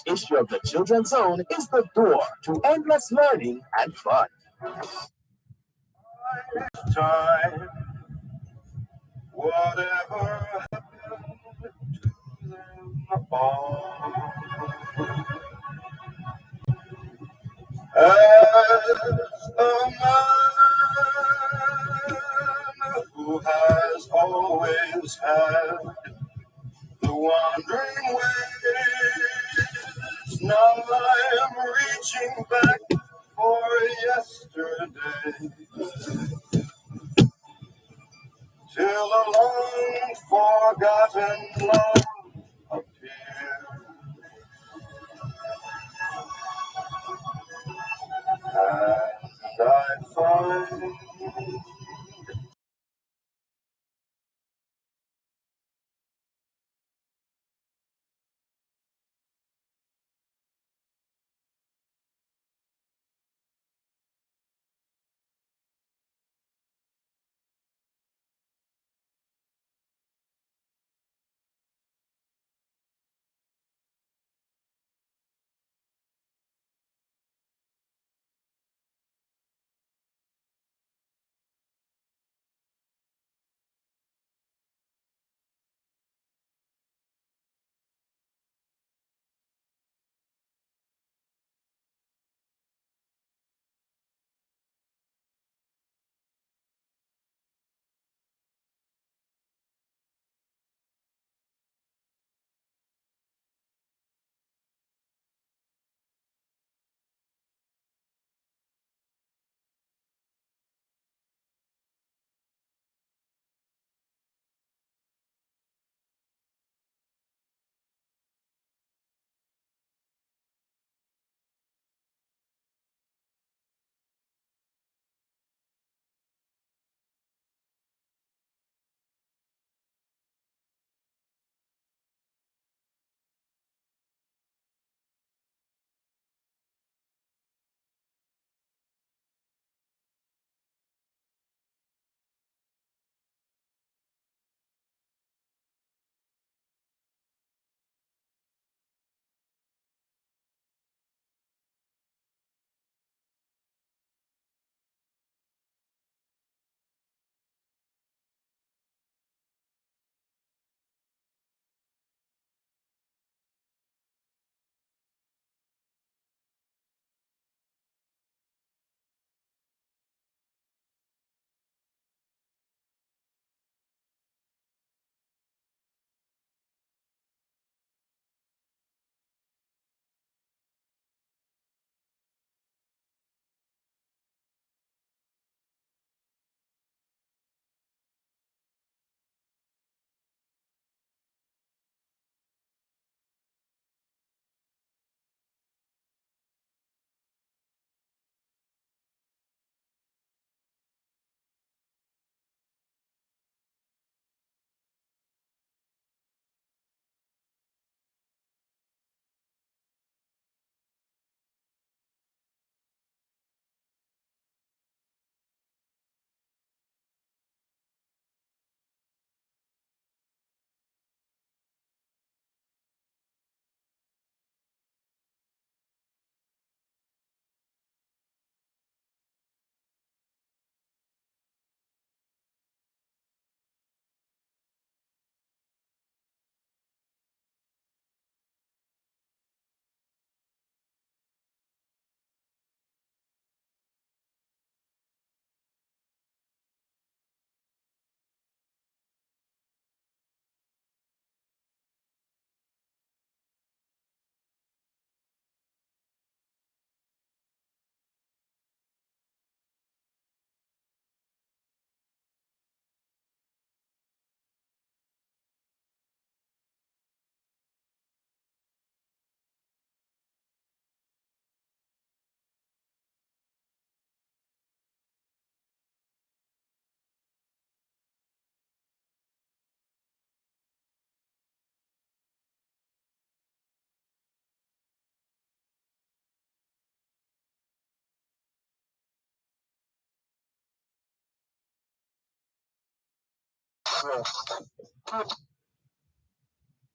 Each issue of the Children's Zone is the door to endless learning and fun. Time, whatever happened to them all. As a man who has always had the wandering ways, now I am reaching back for yesterday, till a long forgotten love appears, and I find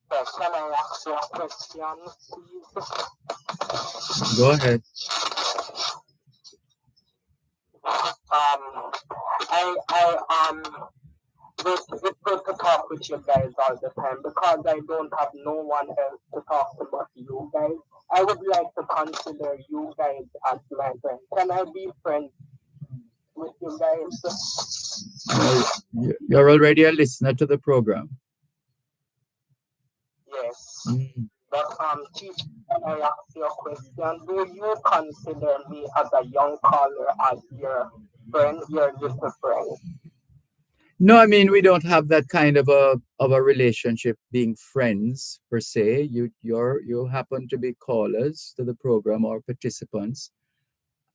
Can I ask you a question, please? Go ahead. It's good to talk with you guys all the time because I don't have no one else to talk to but you guys. I would like to consider you guys as my friends. Can I be friends with you guys? You're already a listener to the program. Yes. But Chief, I ask you a question. Do you consider me as a young caller as your friend, your little friend? No, I mean we don't have that kind of a relationship, being friends per se. You happen to be callers to the program or participants,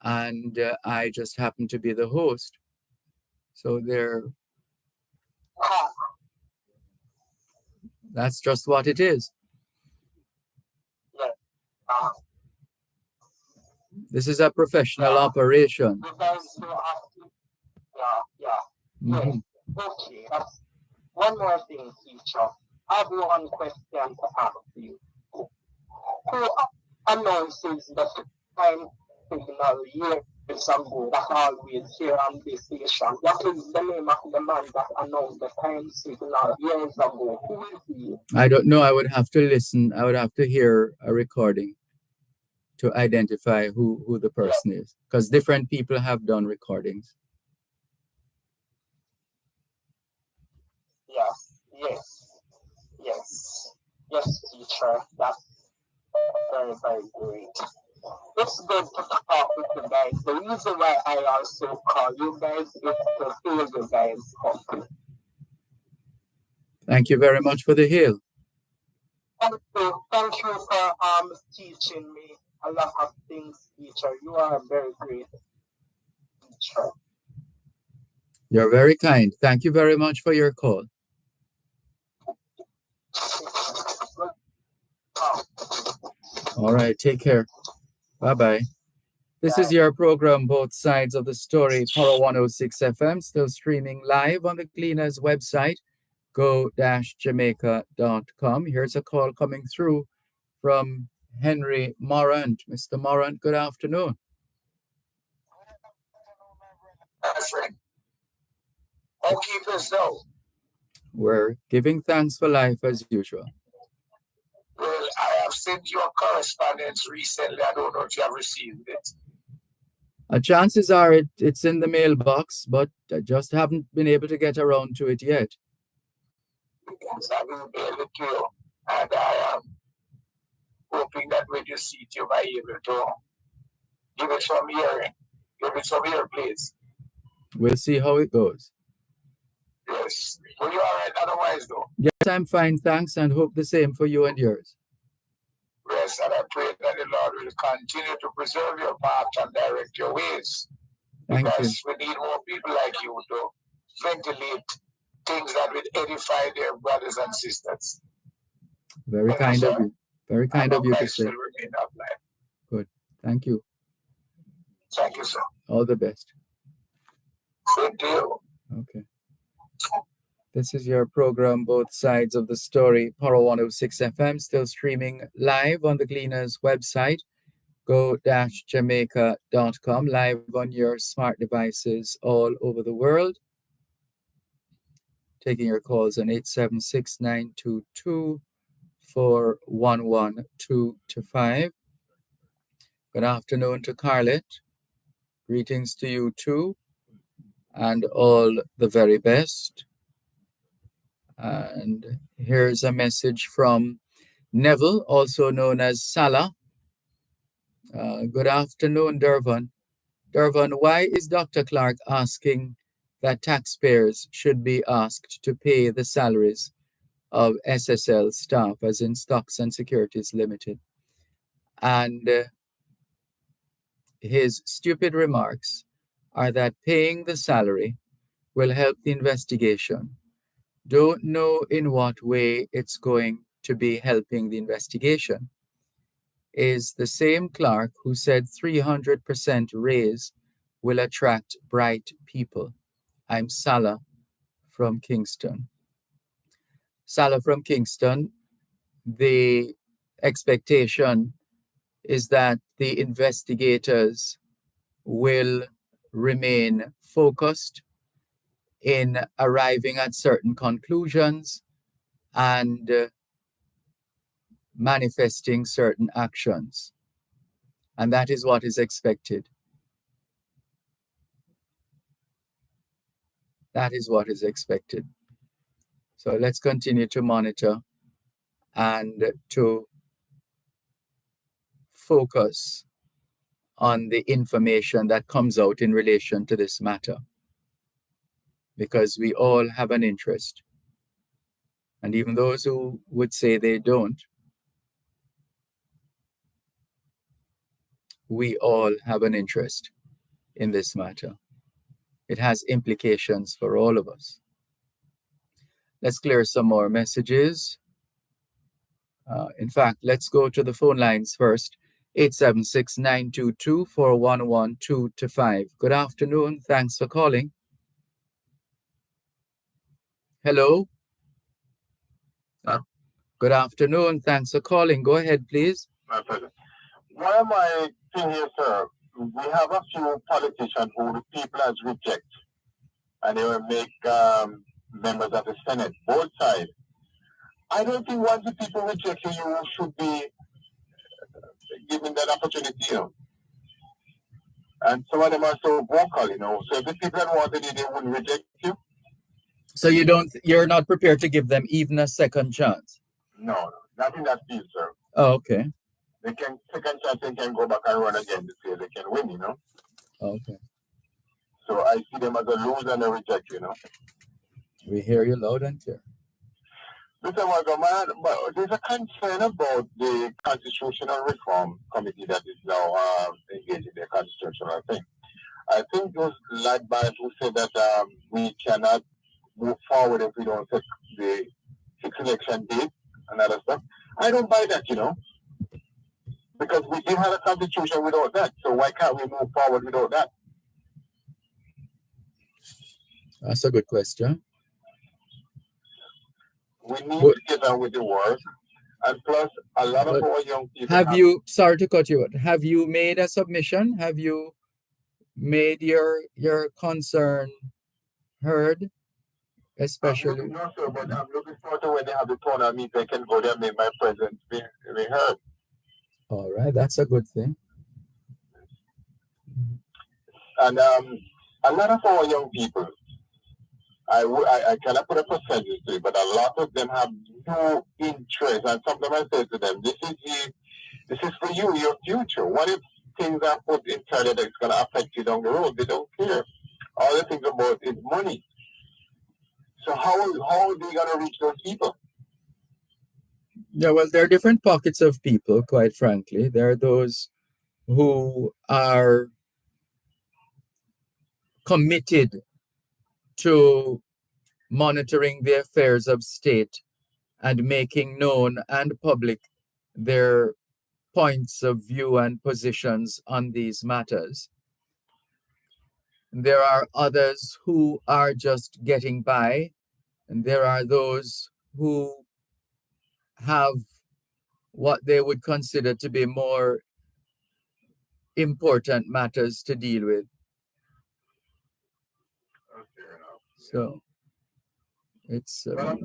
and I just happen to be the host. So that's just what it is. Yes. This is a professional operation. Yeah. Okay. One more thing, teacher. I have one question to ask you. Who announces the time signal years ago that always here on this station? What is the name of the man that announced the time signal years ago? Who is he? I don't know. I would have to listen. I would have to hear a recording to identify who the person is, because different people have done recordings. Yes, teacher. That's very, very great. It's good to talk with you guys. The reason why I also call you guys is to hear you guys talk. Thank you very much for the hail. Thank you for teaching me a lot of things, teacher. You are a very great teacher. You're very kind. Thank you very much for your call. All right, take care. Bye-bye. This is your program, Both Sides of the Story, Power 106 FM, still streaming live on the Cleaners website, go-jamaica.com. Here's a call coming through from Henry Morant. Mr. Morant, good afternoon. How keep yourself? We're giving thanks for life as usual. Well, I have sent you a correspondence recently. I don't know if you have received it. Chances are it's in the mailbox, but I just haven't been able to get around to it yet. Yes, I will mail it to you. And I am hoping that when you see it, you might be able to give it some hearing. Give it some ear, please. We'll see how it goes. Yes. Were you all right otherwise, though? Yes, I'm fine, thanks, and hope the same for you and yours. Yes, and I pray that the Lord will continue to preserve your path and direct your ways. Thank because you. we need more people like you to ventilate things that will edify their brothers and sisters. Very kind of you. Very kind of you to say. Remain upright. Good. Thank you. Thank you, sir. All the best. Same to you. Okay. This is your program, Both Sides of the Story, Power 106 FM, still streaming live on the Gleaners website, go-jamaica.com, live on your smart devices all over the world. Taking your calls on 876-922-411225. Good afternoon to Carlette. Greetings to you too, and all the very best. And here's a message from Neville, also known as Salah. Good afternoon, Dervan. Dervan, why is Dr. Clark asking that taxpayers should be asked to pay the salaries of SSL staff, as in Stocks and Securities Limited? And his stupid remarks are that paying the salary will help the investigation. Don't know in what way it's going to be helping the investigation. Is the same Clark who said 300% raise will attract bright people. I'm Salah from Kingston. Salah from Kingston, the expectation is that the investigators will remain focused in arriving at certain conclusions and manifesting certain actions. And that is what is expected. That is what is expected. So let's continue to monitor and to focus on the information that comes out in relation to this matter, because we all have an interest. And even those who would say they don't, we all have an interest in this matter. It has implications for all of us. Let's clear some more messages. In fact, let's go to the phone lines first. 876-922-4112-5. Good afternoon. Thanks for calling. Hello. Good afternoon. Thanks for calling. Go ahead, please. My pleasure. One of my thing here, sir, we have a few politicians who the people has reject, and they will make members of the Senate, both sides. I don't think once the people reject you, you should be given that opportunity, you know. And some of them are so vocal, you know. So if the people that wanted it, they wouldn't reject you. So you're not prepared to give them even a second chance? No, not in that field, sir. Oh, okay. They can second chance, they can go back and run again to say they can win, you know. Okay. So I see them as a loser and a reject, you know. We hear you loud and clear. Mr. Wagaman, but there's a concern about the Constitutional Reform Committee that is now engaged in the constitutional thing. I think those led by who said that we cannot move forward if we don't take the fixed election date and other stuff. I don't buy that, you know, because we didn't have a constitution without that. So why can't we move forward without that? That's a good question. We need to get on with the work. And plus, a lot of our young people sorry to cut you out, have you made a submission? Have you made your concern heard? Especially. No, sir, but I'm looking forward to when they have the tournament meet, I can go there and make my presence be heard. All right, that's a good thing. And a lot of our young people, I cannot put a percentage to it, but a lot of them have no interest. And sometimes I say to them, this is for you, your future. What if things are put entirely that's going to affect you down the road? They don't care. All they think about is money. So how are they going to reach those people? Yeah, well, there are different pockets of people, quite frankly. There are those who are committed to monitoring the affairs of state and making known and public their points of view and positions on these matters. There are others who are just getting by, and there are those who have what they would consider to be more important matters to deal with. So it's I'm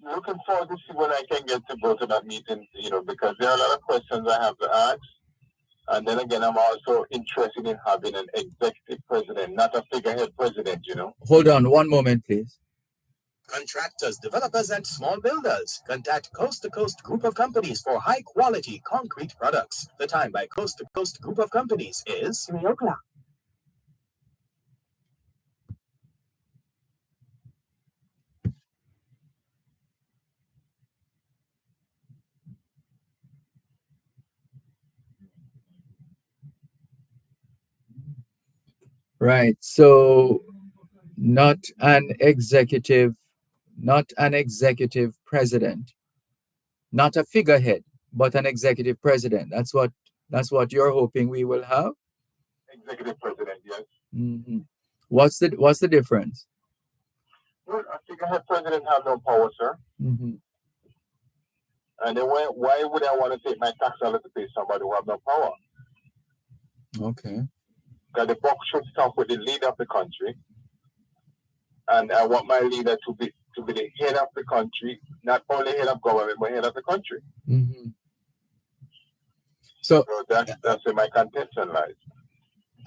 looking forward to see when I can get to go to that meeting, you know, because there are a lot of questions I have to ask. And then again, I'm also interested in having an executive president, not a figurehead president, you know. Hold on one moment, please. Contractors, developers, and small builders. Contact Coast to Coast Group of Companies for high-quality concrete products. The time by Coast to Coast Group of Companies is 3 o'clock. Right. So not an executive president, not a figurehead, but an executive president. That's what you're hoping we will have. Executive president, yes. Mm-hmm. What's the difference? Well, a figurehead president has no power, sir. Mm-hmm. And then why would I want to take my tax dollar to pay somebody who have no power? Okay. Because the buck should start with the leader of the country. And I want my leader to be the head of the country, not only head of government, but head of the country. Mm-hmm. So that's where my contention lies.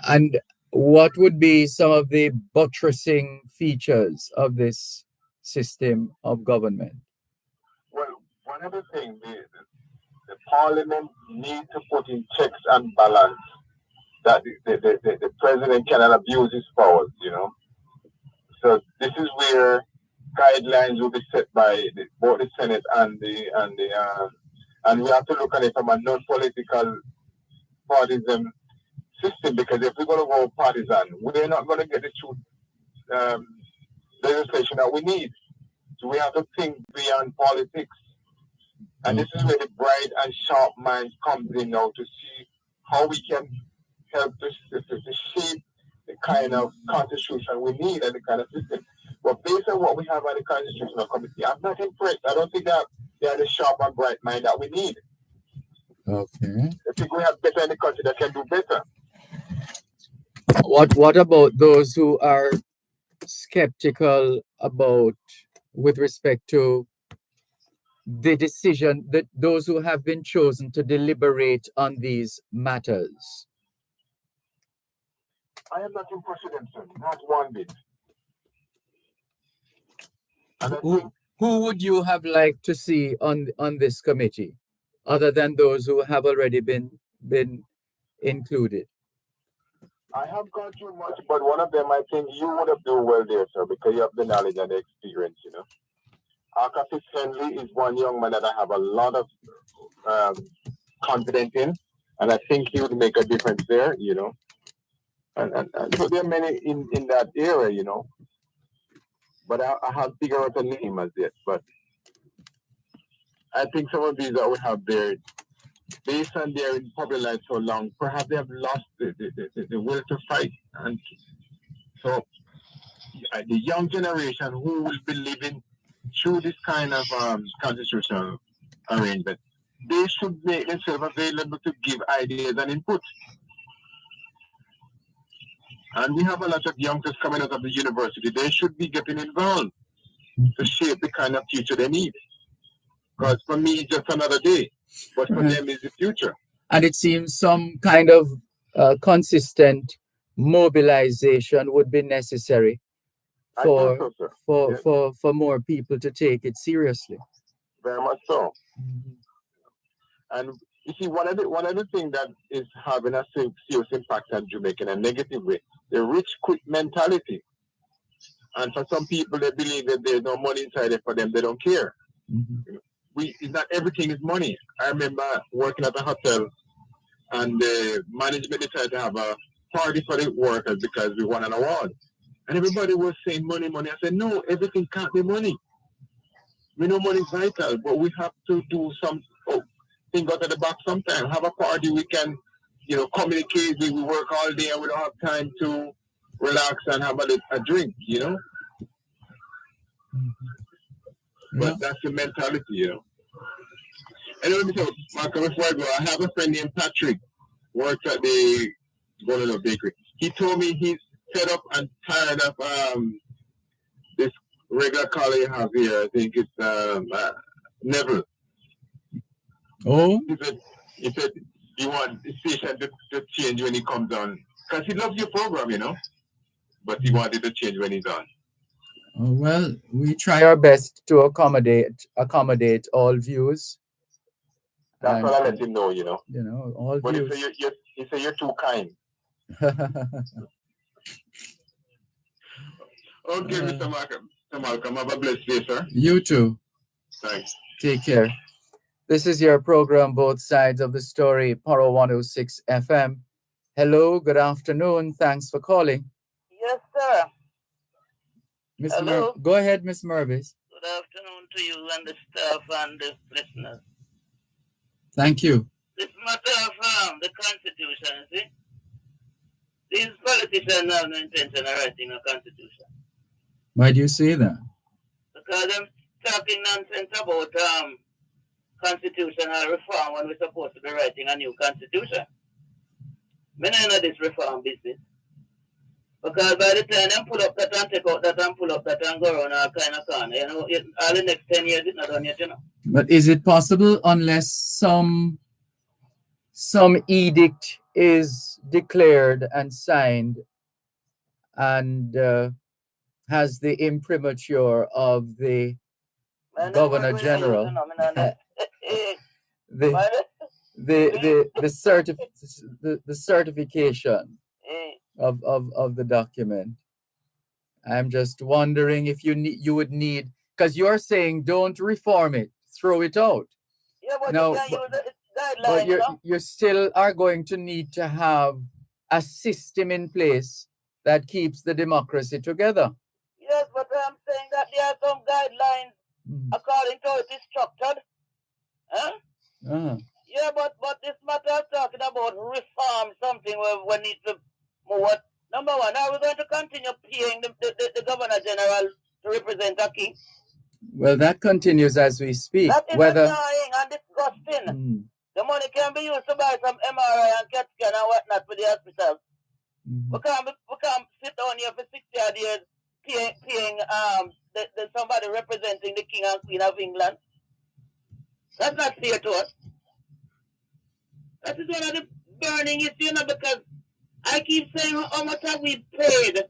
And what would be some of the buttressing features of this system of government? Well, one of the things the parliament needs to put in checks and balance that the president cannot abuse his powers, So this is where guidelines will be set by both the Senate and and we have to look at it from a non-political partisan system, because if we're going to go partisan, we're not going to get the true legislation that we need. So we have to think beyond politics. And this is where the bright and sharp minds comes in now to see how we can help to shape the kind of constitution we need and the kind of system. But based on what we have at the Constitutional Committee, I'm not impressed. I don't think that they are the sharp and bright mind that we need. Okay. I think we have better in the country that can do better. What about those who are skeptical about, with respect to the decision, that those who have been chosen to deliberate on these matters? I am not impressed with them, sir. Not one bit. Who would you have liked to see on this committee, other than those who have already been included? I have gone through much, but one of them I think you would have done well there, sir, because you have the knowledge and the experience, Arcafis Henley is one young man that I have a lot of confidence in, and I think he would make a difference there, And so there are many in that area, But I haven't figured out a name as yet. But I think some of these that we have there, based on their in public life so long, perhaps they have lost the will to fight. And so the young generation who will be living through this kind of constitutional arrangement, they should make themselves available to give ideas and input. And we have a lot of youngsters coming out of the university. They should be getting involved to shape the kind of future they need. Because for me, it's just another day. But for them, it's the future. And it seems some kind of consistent mobilization would be necessary for more people to take it seriously. Very much so. Mm-hmm. And you see, one of the things that is having a serious impact on Jamaica in a negative way, the rich quit mentality. And for some people, they believe that there's no money inside it for them. They don't care. Mm-hmm. It's not everything is money. I remember working at a hotel, and the management decided to have a party for the workers because we won an award. And everybody was saying money, money. I said, no, everything can't be money. We know money is vital, but we have to do some thing out of the box sometime. Have a party we can, communicate. We work all day and we don't have time to relax and have a drink, Mm-hmm. But that's the mentality, And let me tell you, Malcolm, before I go, I have a friend named Patrick, works at the Golden Bakery. He told me he's fed up and tired of this regular caller you have here. I think it's Neville. Oh? He said he wants the station to change when he comes on. Because he loves your program, But he wanted to change when he's on. Well, we try our best to accommodate all views. That's what I let him know, All but views. He said you're too kind. Okay, Mr. Malcolm, have a blessed day, sir. You too. Thanks. Take care. This is your program, Both Sides of the Story, Paro 106 FM. Hello, good afternoon. Thanks for calling. Yes, sir. Hello. Go ahead, Miss Mervis. Good afternoon to you and the staff and the listeners. Thank you. This matter of the Constitution, see? These politicians have no intention of writing a Constitution. Why do you say that? Because they're talking nonsense about constitutional reform when we're supposed to be writing a new constitution. I don't know this reform business. Because by the time them pull up that and take out that and pull up that and go around all kind of corner, you know, all the next 10 years it's not done yet, you know. But is it possible unless some edict is declared and signed and has the imprimatur of the Governor General, the certification of the document? I'm just wondering if you would need, because you're saying don't reform it, throw it out. Yeah, but No, you can use the guideline, but you know? you still are going to need to have a system in place that keeps the democracy together. Yes, but I'm saying that there are some guidelines according to it is structured. Huh? Yeah, but this matter of talking about reform, something where we need to move. Number one, are we going to continue paying the Governor General to represent a king? Well, that continues as we speak. That is annoying and disgusting. The money can be used to buy some MRI and CAT scan and whatnot for the hospital. We can't sit down here for 60 odd years paying somebody representing the King and Queen of England. That's not fair to us. That is one of the burning issues, you know, because I keep saying how much have we paid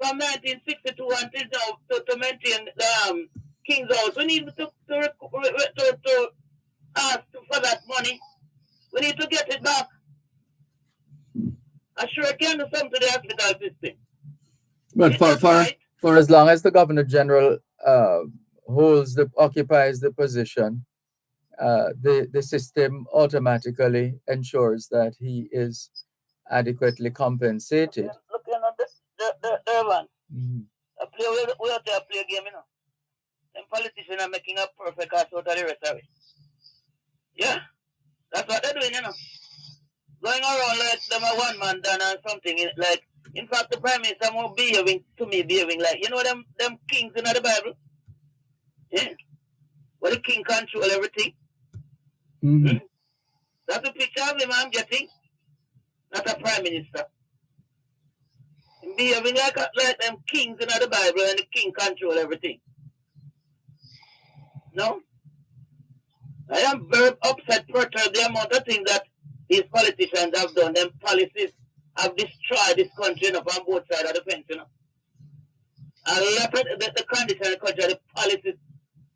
from 1962 until now to maintain the King's House. We need to ask for that money. We need to get it back. I sure can do something to the hospital system. But for as long as the Governor General occupies the position, the system automatically ensures that he is adequately compensated. Look, you know, the Dervan. We have to play a game, you know. Them politicians are making a perfect ass out of the rest of it. Yeah, that's what they're doing, you know. Going around like them a one-man done or something. Like, in fact, the Prime Minister more behaving like, you know, them kings in the Bible. Yeah, where the king control everything. That's a picture of him I'm getting. Not a Prime Minister. Behaving like them kings in the Bible and the king control everything. No? I am very upset, perturbed the amount of things that these politicians have done. Them policies have destroyed this country, you know, from both sides of the fence, you know. A lot of the condition of the country, the policies.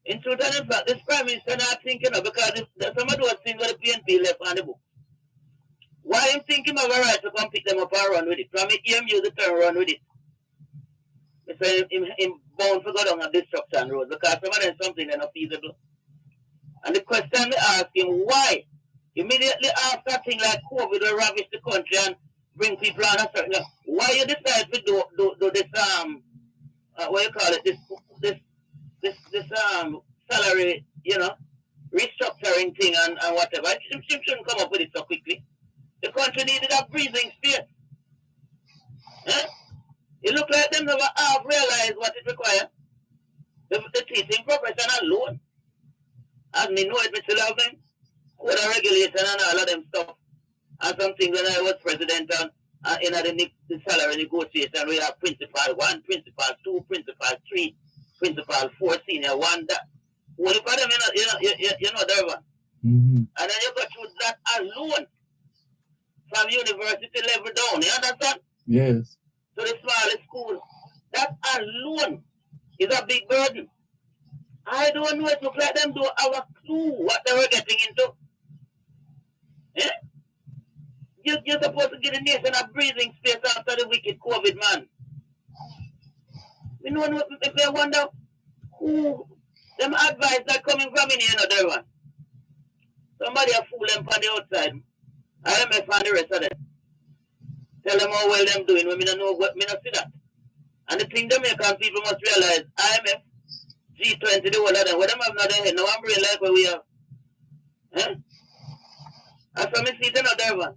In truth and in fact, this Prime Minister not thinking, you know, because some of those things where the PNP left on the book. Why him think him have a right to come pick them up and run with it? From it, him use the term run with it. So him bound to go down a destruction road because some of them something they're not feasible. And the question we ask him, why? Immediately after thing like COVID will ravish the country and bring people on a certain, why you decide to do this what you call it, this salary, you know, restructuring thing and whatever. It shouldn't come up with it so quickly. The country needed a breathing space. It look like them never have realized what it requires. The teaching profession alone. As me know it, we still have them. With the regulation and all of them stuff. And something when I was president and in the salary negotiation, we have principal 1, principal 2, principal 3, principal 4, senior 1. That. Well, for them, you know Dervan. And then you go through that alone. From university level down, you understand? Yes. To the smallest school. That alone is a big burden. I don't know, it look like them don't have a clue what they were getting into. Eh? You're supposed to give the nation a breathing space after the wicked COVID, man. We know if they wonder who them advice that coming from in here, you know, Dervan. Somebody a fool them from the outside. IMF and the rest of them. Tell them how well them doing when me don't know what me not see that. And the thing Jamaican people must realize, IMF, G20, the whole of them, what them have not their head, no one brain like what we have. And so me see them out there, man.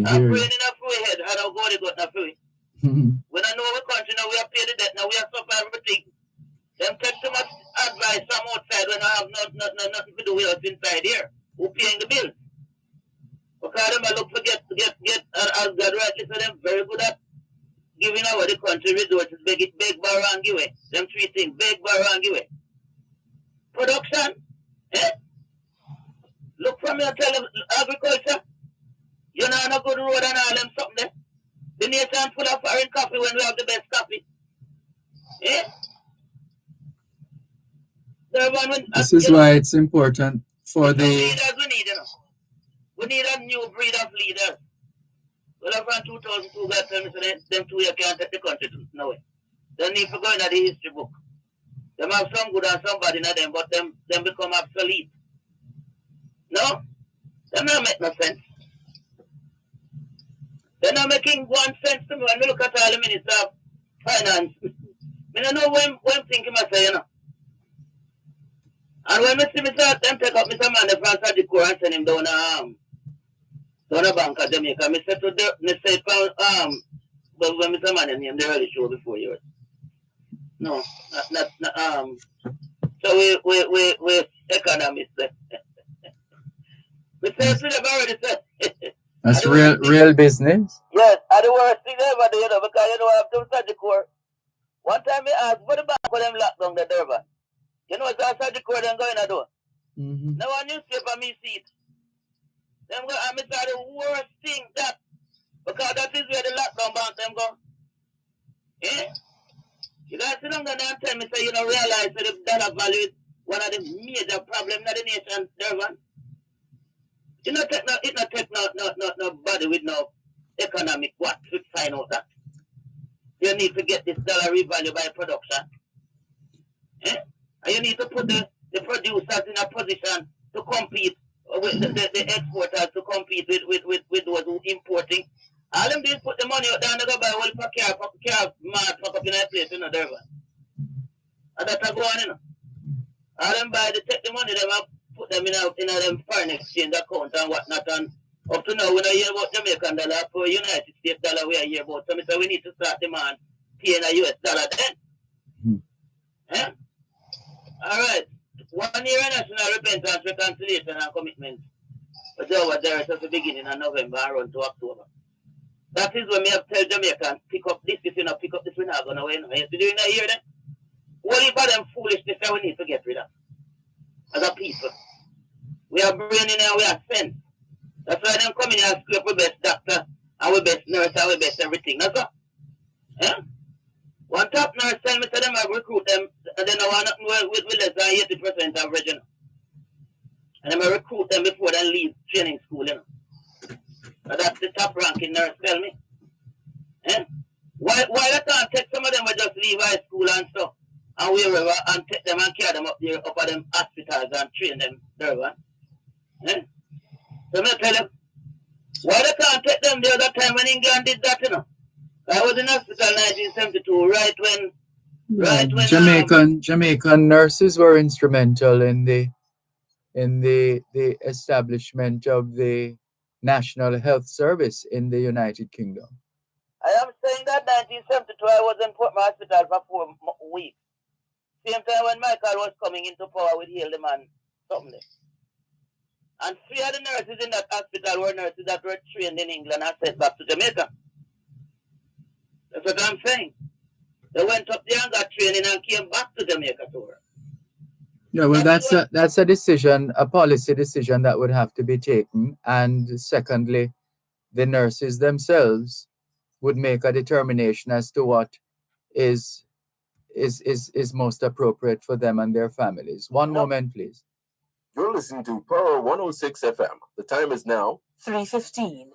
I'm brain in a free head, and I'll go to got in a free. When I know our country now, we have paid the debt, now we have suffered everything. Them take too much advice from outside when I have nothing to do with us inside here. Who paying the bill? Because them I look for get as God rightly said, them very good at giving away the country resources, beg, borrow, and give away. Them three things, beg, borrow, and give away. Production, look from your agriculture. You know, on a good road and all them something there. The nation full of foreign coffee when we have the best coffee. This is why it's important for the leaders we need, you know. We need a new breed of leaders. Well, from 2002, God tell me, so them two you can't take the country to nowhere. They need to go into the history book. Them have some good and some bad in them, but them become obsolete. No? Them not make no sense. They're not making one sense to me when we look at all the Minister of Finance. I don't know when thinking myself, you know. And when I see Mr. them take up Mr. Man from Sajikor and send him down a bank of Jamaica, I said to the but when Mr. Man named the early show before you. No, not so we economists. We say to them already said. That's real business. Yes, and the worst thing ever, you know, because you know I have to Sajikor. One time I asked for the back for them locked down the Dervan. You know, it's outside the court and going to do. Now, one newspaper, me see it. Them go, and me saw the worst thing that, because that is where the lockdown bank them go. You guys sit down there and tell me, say, you know, realize that the dollar value is one of the major problems in the nation, Dervan. It not take nobody with no economic what to find out that. You need to get this dollar revalued by production. And you need to put the producers in a position to compete with the exporters, to compete with those who importing. All them do is put the money out there and they go buy a whole car mad fuck up in a place in the Dervan. And that's a go on, you know. All them buy, they take the money, them and put them in a them foreign exchange account and whatnot. And up to now, we don't hear about Jamaican dollar for United States dollar we are here about. So we need to start demand paying a US dollar then. All right. 1 year national repentance, reconciliation, and commitment. But over there is at the beginning of November and run to October. That is when we have to tell Jamaicans, pick up this, if you not pick up this, we're not going to win. You see, during a year then, what if them foolishness that we need to get rid of? As a people. We are brain in and we are sense. That's why them come in and screw up our best doctor, and our best nurse, and our best everything. That's all. One top nurse tell me to them I recruit them, and then I want nothing with less than 80% average, you know. And then I recruit them before they leave training school, you know. And that's the top ranking nurse tell me. Why I can't take some of them and just leave high school and stuff, and wherever, and take them and carry them up there, up at them hospitals and train them there, man. So I tell them, why they can't take them the other time when England did that, you know. I was in hospital in 1972, right when Jamaican nurses were instrumental in the establishment of the National Health Service in the United Kingdom. I am saying that 1972 I was in Port Hospital for 4 weeks. Same time when Michael was coming into power with Hail the Man, something there. And 3 of the nurses in that hospital were nurses that were trained in England and sent back to Jamaica. That's what I'm saying. They went up there and got training and came back to Jamaica to work. Yeah, well, that's a decision, a policy decision that would have to be taken. And secondly, the nurses themselves would make a determination as to what is most appropriate for them and their families. One moment, please. You're listening to Power 106 FM. The time is now 3:15.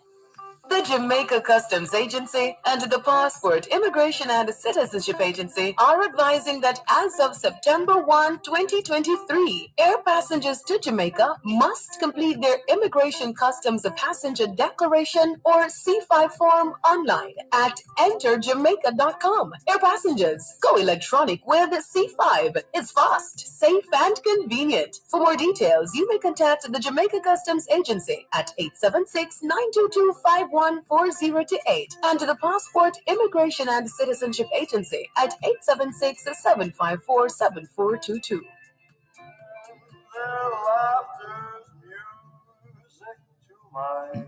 The Jamaica Customs Agency and the Passport, Immigration and Citizenship Agency are advising that as of September 1, 2023, air passengers to Jamaica must complete their Immigration Customs Passenger Declaration or C5 form online at enterjamaica.com. Air passengers, go electronic with C5. It's fast, safe, and convenient. For more details, you may contact the Jamaica Customs Agency at 876-922-5140 and the Passport, Immigration and Citizenship Agency at 876-754-7422. laughter's music to my ear.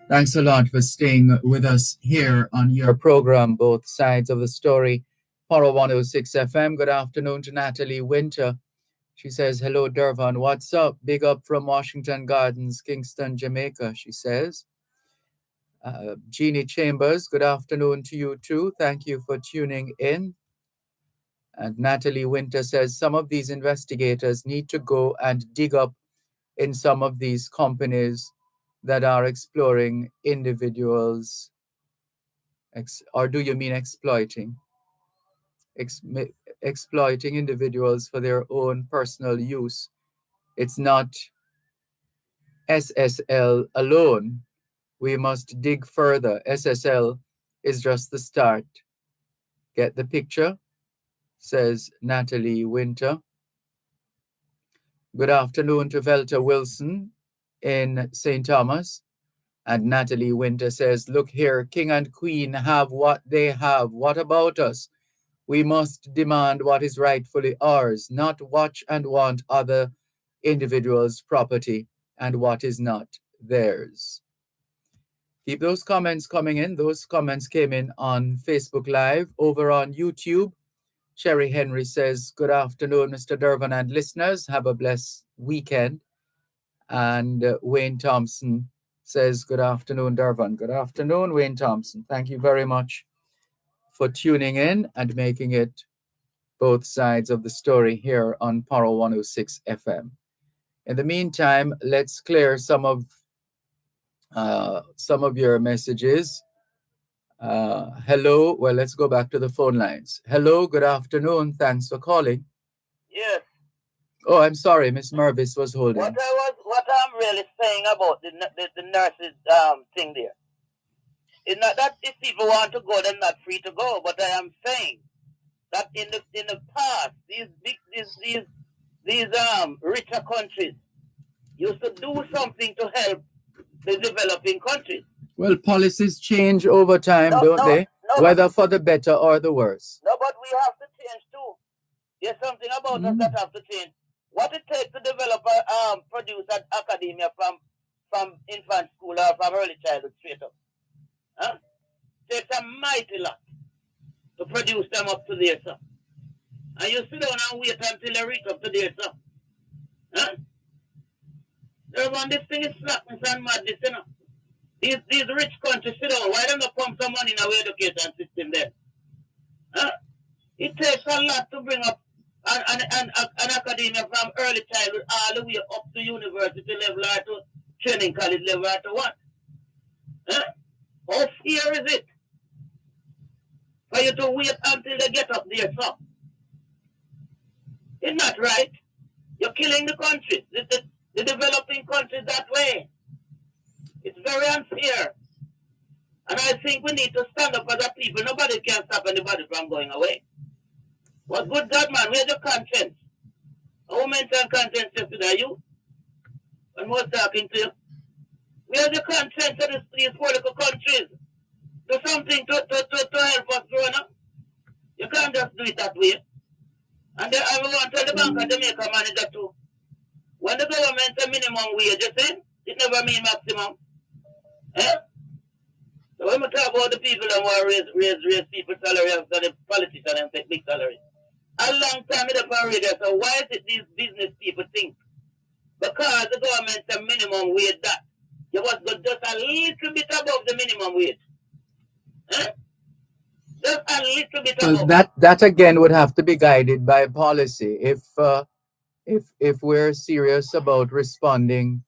Thanks a lot for staying with us here on your program, Both Sides of the Story, Poro 106 FM. Good afternoon to Natalie Winter. She says, hello, Dervan. What's up? Big up from Washington Gardens, Kingston, Jamaica, she says. Jeannie Chambers, good afternoon to you too. Thank you for tuning in. And Natalie Winter says, some of these investigators need to go and dig up in some of these companies that are exploring individuals, or do you mean exploiting? Exploiting individuals for their own personal use. It's not SSL alone. We must dig further. SSL is just the start. Get the picture? Says Natalie Winter. Good afternoon to Velta Wilson in St. Thomas. And Natalie Winter says, look here, King and Queen have what they have. What about us? We must demand what is rightfully ours, not watch and want other individuals' property and what is not theirs. Keep those comments coming in. Those comments came in on Facebook Live. Over on YouTube, Sherry Henry says, good afternoon, Mr. Dervan and listeners. Have a blessed weekend. And Wayne Thompson says, good afternoon, Dervan. Good afternoon, Wayne Thompson. Thank you very much for tuning in and making it Both Sides of the Story here on Poro 106 FM. In the meantime, let's clear some of your messages. Hello. Well, let's go back to the phone lines. Hello. Good afternoon. Thanks for calling. Yes. Oh, I'm sorry. Miss Mervis was holding. What I'm really saying about the nurses thing there. It's not that if people want to go, they're not free to go. But I am saying that in the past, these richer countries used to do something to help the developing countries. Well, policies change over time, don't they? No, whether for the better or the worse. No, but we have to change too. There's something about us that have to change. What it takes to develop produce an academia from infant school or from early childhood straight up. Huh? Takes a mighty lot to produce them up to there, sir. And you sit down and wait until they reach up to there, sir. Huh? This thing is slackness and madness, you know. These rich countries sit down. Why don't they pump some money in our education system there? Huh? It takes a lot to bring up an academia from early childhood all the way up to university level or to training college level or to what? Huh? How fair is it for you to wait until they get up there, sir? It's not right. You're killing the countries, the developing countries that way. It's very unfair. And I think we need to stand up as a people. Nobody can stop anybody from going away. What good God, man? Where's your conscience? Who mentioned conscience yesterday? You? When we was talking to you? Where's your conscience of these political countries? Do something to help us grow up. You can't just do it that way. And I want to tell the Bank of Jamaica manager too. When the government says minimum wage, you see, it never means maximum. Eh? So when we talk about the people that want to raise people's salary after the politicians and take big salary. A long time in the parade, so why is it these business people think? Because the government says minimum wage that. You must go just a little bit above the minimum wage. Eh? Just a little bit above. That again would have to be guided by policy. If we're serious about responding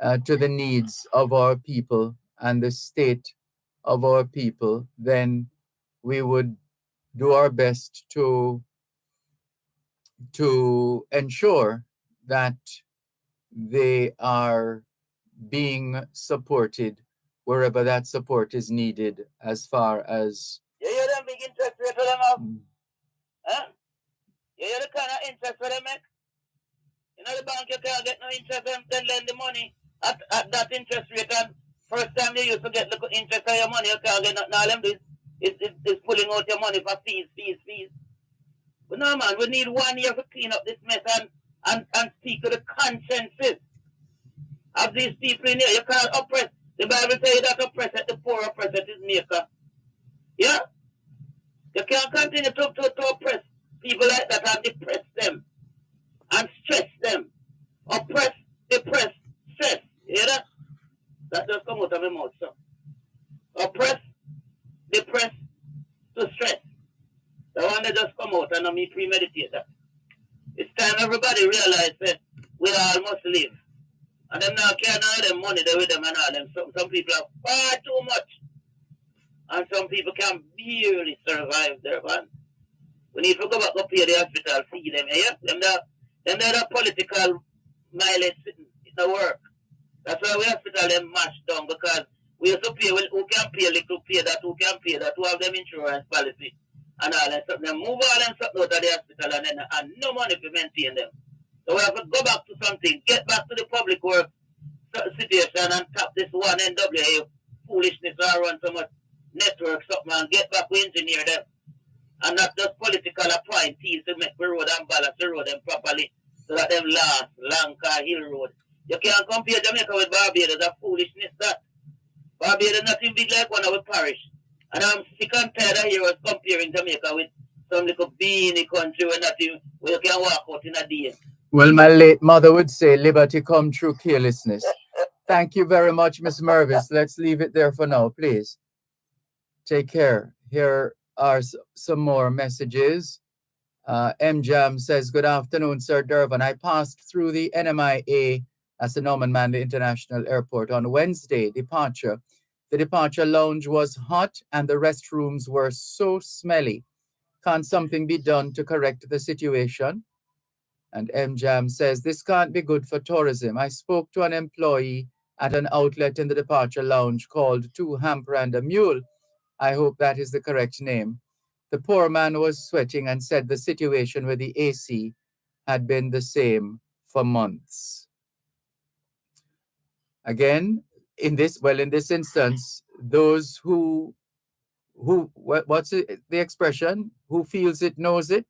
to the needs of our people and the state of our people, then we would do our best to ensure that they are being supported wherever that support is needed, as far as you hear them big interest rate for them have? Huh? You hear the kind of interest for them make? You know the bank you can't get no interest and then lend the money at that interest rate, and first time you used to get the interest on your money, you can't get nothing. All them do is pulling out your money for fees. But no, man, we need 1 year to clean up this mess and speak to the consciences of these people in here. You can't oppress. The Bible says that oppresseth the poor, oppresseth his maker. Yeah? You can't continue to oppress people like that and depress them and stress them. Oppress, depress, stress. You hear that? That just come out of my mouth, so. Oppress, depress, to stress. The one that just come out and me premeditate that. It's time everybody realize that we all must live. And them now can't have them money there with them and all them. Some people have far too much. And some people can barely survive there, man. We need to go back up here to the hospital, see them, yeah? Them the political mileage sitting in the work. That's why we hospital them mashed down, because we used to pay, well, who can pay little, pay that, who can pay that, who have them insurance policy and all that stuff. Then move all them stuff out of the hospital and no money to maintain them. So we have to go back to something, get back to the public work situation and tap this one NWA foolishness or run so much network something and get back, we engineer them. And not just political appointees to make the road and balance the road them properly so that them last Lanka Hill Road. You can't compare Jamaica with Barbados. That's foolishness that. Barbados nothing big like one of our parish. And I'm sick and tired of hearing us comparing Jamaica with some little beanie country where you can walk out in a day. Well, my late mother would say liberty come through carelessness. Thank you very much, Miss Mervis. Let's leave it there for now, please. Take care. Here are some more messages. M-Jam says, good afternoon, Sir Dervan. I passed through the NMIA at the Norman Manley International Airport on Wednesday departure. The departure lounge was hot and the restrooms were so smelly. Can't something be done to correct the situation? And M-Jam says, this can't be good for tourism. I spoke to an employee at an outlet in the departure lounge called Two Hamper and a Mule. I hope that is the correct name. The poor man was sweating and said the situation with the AC had been the same for months. Again, in this instance, those who what's the expression? Who feels it knows it,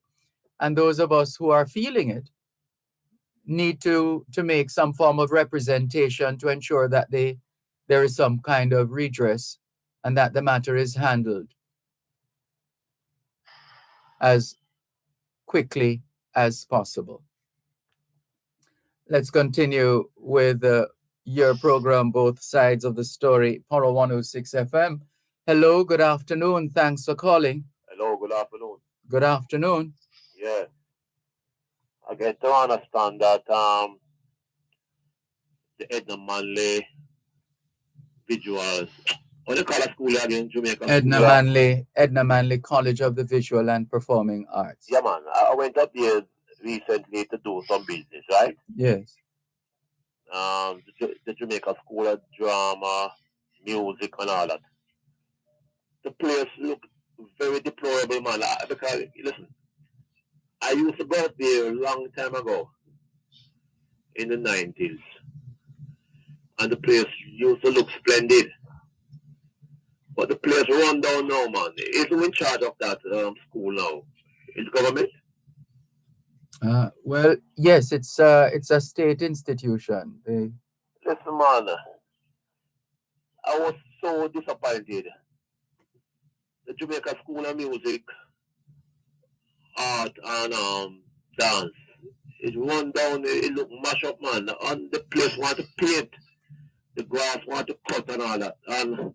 and those of us who are feeling it need to make some form of representation to ensure that there is some kind of redress and that the matter is handled as quickly as possible. Let's continue with your program, Both Sides of the Story, Poro 106 FM. Hello, good afternoon. Thanks for calling. Hello, good afternoon. Good afternoon. Yeah. I get to understand that the Edna Manley Visuals, what do you call a school again in Jamaica? Edna Manley College of the Visual and Performing Arts. Yeah, man. I went up there recently to do some business, right? Yes. The Jamaica School of Drama, Music, and all that. The place looked very deplorable, man. Because, listen, I used to go up there a long time ago, in the 90s. And the place used to look splendid. But the place run down now, man. Who's in charge of that school now? Is government? Well, yes, it's a state institution. Listen, man, I was so disappointed. The Jamaica School of Music, Art, and Dance, it run down, it look mash up, man. And the place want to paint, the grass want to cut and all that. And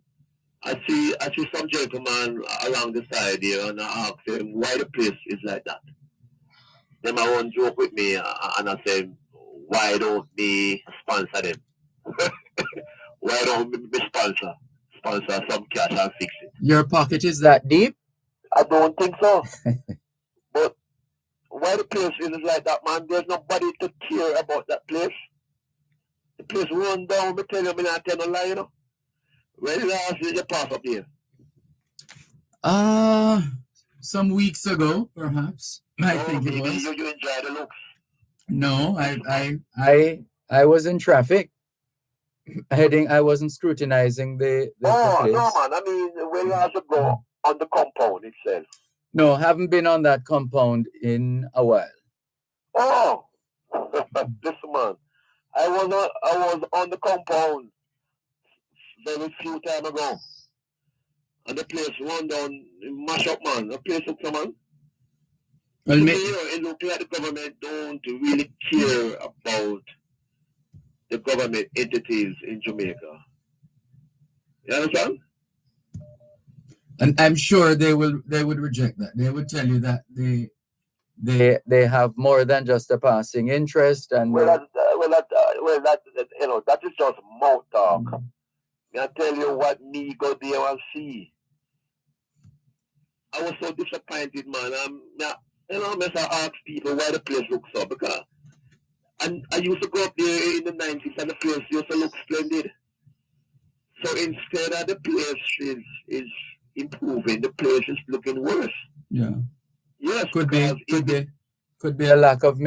I see some gentleman along the side here, and I ask him why the place is like that. Then I want to joke with me, and I say, why don't we sponsor them? Why don't we sponsor some cash and fix it? Your pocket is that deep? I don't think so. But why the place is like that, man? There's nobody to care about that place. The place run down, me tell you, me not tell no lie, you know. When did last year you pass up here? Some weeks ago, perhaps. I think it was. You enjoy the looks? No, I was in traffic. I wasn't scrutinizing the place. No, man. I mean, when you have to go on the compound itself. No, haven't been on that compound in a while. Oh, listen, man. I was on the compound very few time ago, and the place run down, mash up, man. The place look, man. Well, To me, it look like the government don't really care about the government entities in Jamaica. You understand? and I'm sure they would reject that. They would tell you that they have more than just a passing interest, and that is just mouth talk. I tell you what me go there and see. I was so disappointed, man. I ask people why the place looks so, because I used to go up there in the 90s and the place used to look splendid. So instead of the place is improving, the place is looking worse. Yeah. Yes. Could be a lack of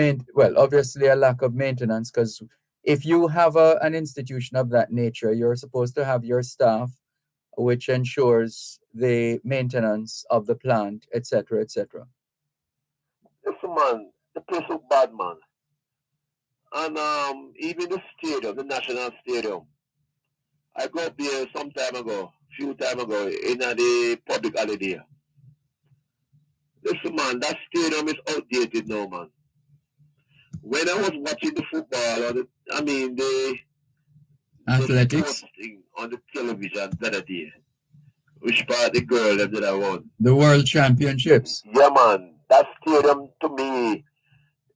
obviously a lack of maintenance, because if you have an institution of that nature, you're supposed to have your staff, which ensures the maintenance of the plant, etc., etc. Listen, man, the place look bad, man. And even the stadium, the national stadium, I go up there few time ago, in the public holiday. Listen, man, that stadium is outdated now, man. When I was watching the football, the athletics thing on the television the other day, which part the girl that I won? The World Championships. Yeah, man. That stadium to me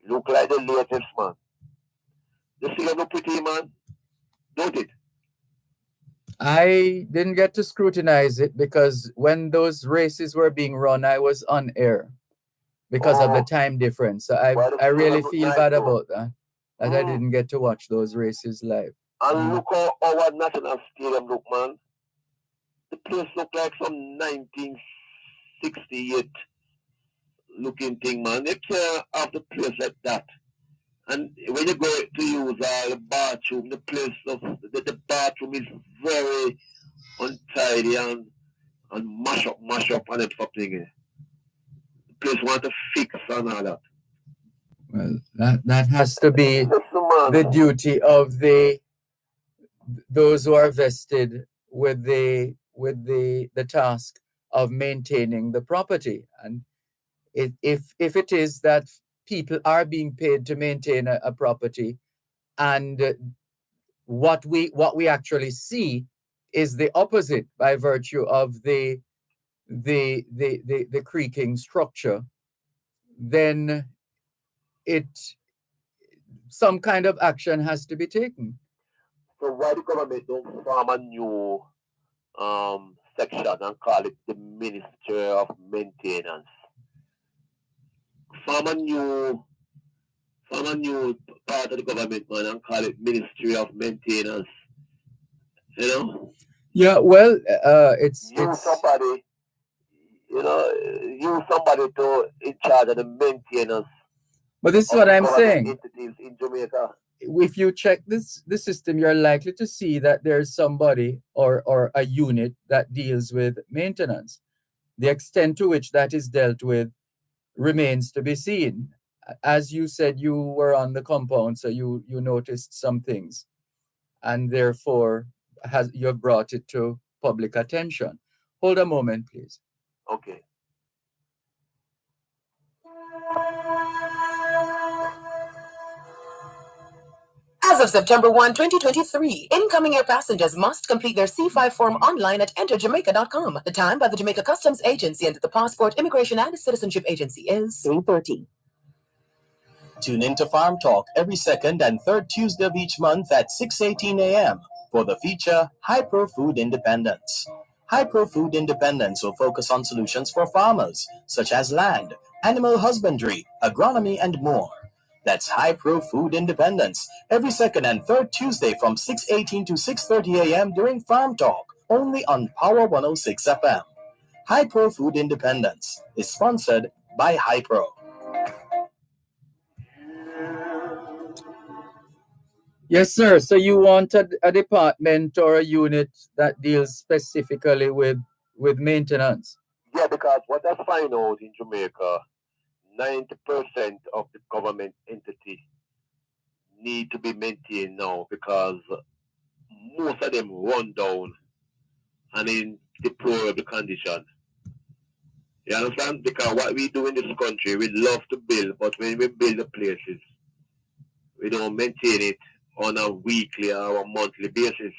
look like the latest, man. The stadium look pretty, man. Don't it? I didn't get to scrutinize it because when those races were being run, I was on air because of the time difference. So I really feel bad about that I didn't get to watch those races live. And look how our national stadium look, man. The place look like some 1968 looking thing, man. You can't have the place like that. And when you go to use the bathroom, the bathroom is very untidy and mash up and it something. The place want to fix and all that. Well, that has to be the duty of those who are vested with the task of maintaining the property. And if it is that people are being paid to maintain a property, and what we actually see is the opposite by virtue of the creaking structure, then some kind of action has to be taken. So why the government don't form a new section and call it the Ministry of Maintenance? Form a new part of the government, man, and call it Ministry of Maintenance. You know? Yeah, well, it's somebody, somebody to in charge of the maintenance. But this is what I'm saying. Entities in Jamaica. If you check the system, you're likely to see that there's somebody or a unit that deals with maintenance. The extent to which that is dealt with remains to be seen. As you said, you were on the compound, so you noticed some things, and therefore you have brought it to public attention. Hold a moment, please. Okay. As of September 1, 2023, incoming air passengers must complete their C5 form online at enterjamaica.com. The time by the Jamaica Customs Agency and the Passport, Immigration and Citizenship Agency is 3:30. Tune in to Farm Talk every second and third Tuesday of each month at 6:18 a.m. for the feature Hyper Food Independence. Hyper Food Independence will focus on solutions for farmers, such as land, animal husbandry, agronomy, and more. That's Hyper Food Independence every second and third Tuesday from 6:18 to 6:30 a.m. during Farm Talk, only on Power 106 FM. Hyper Food Independence is sponsored by Hypro. Yes, sir. So you wanted a department or a unit that deals specifically with maintenance? Yeah, Yeah, because what I find out in Jamaica, 90% of the government entity need to be maintained now because most of them run down and in deplorable condition. You understand? Because what we do in this country, we love to build, but when we build the places, we don't maintain it on a weekly or a monthly basis.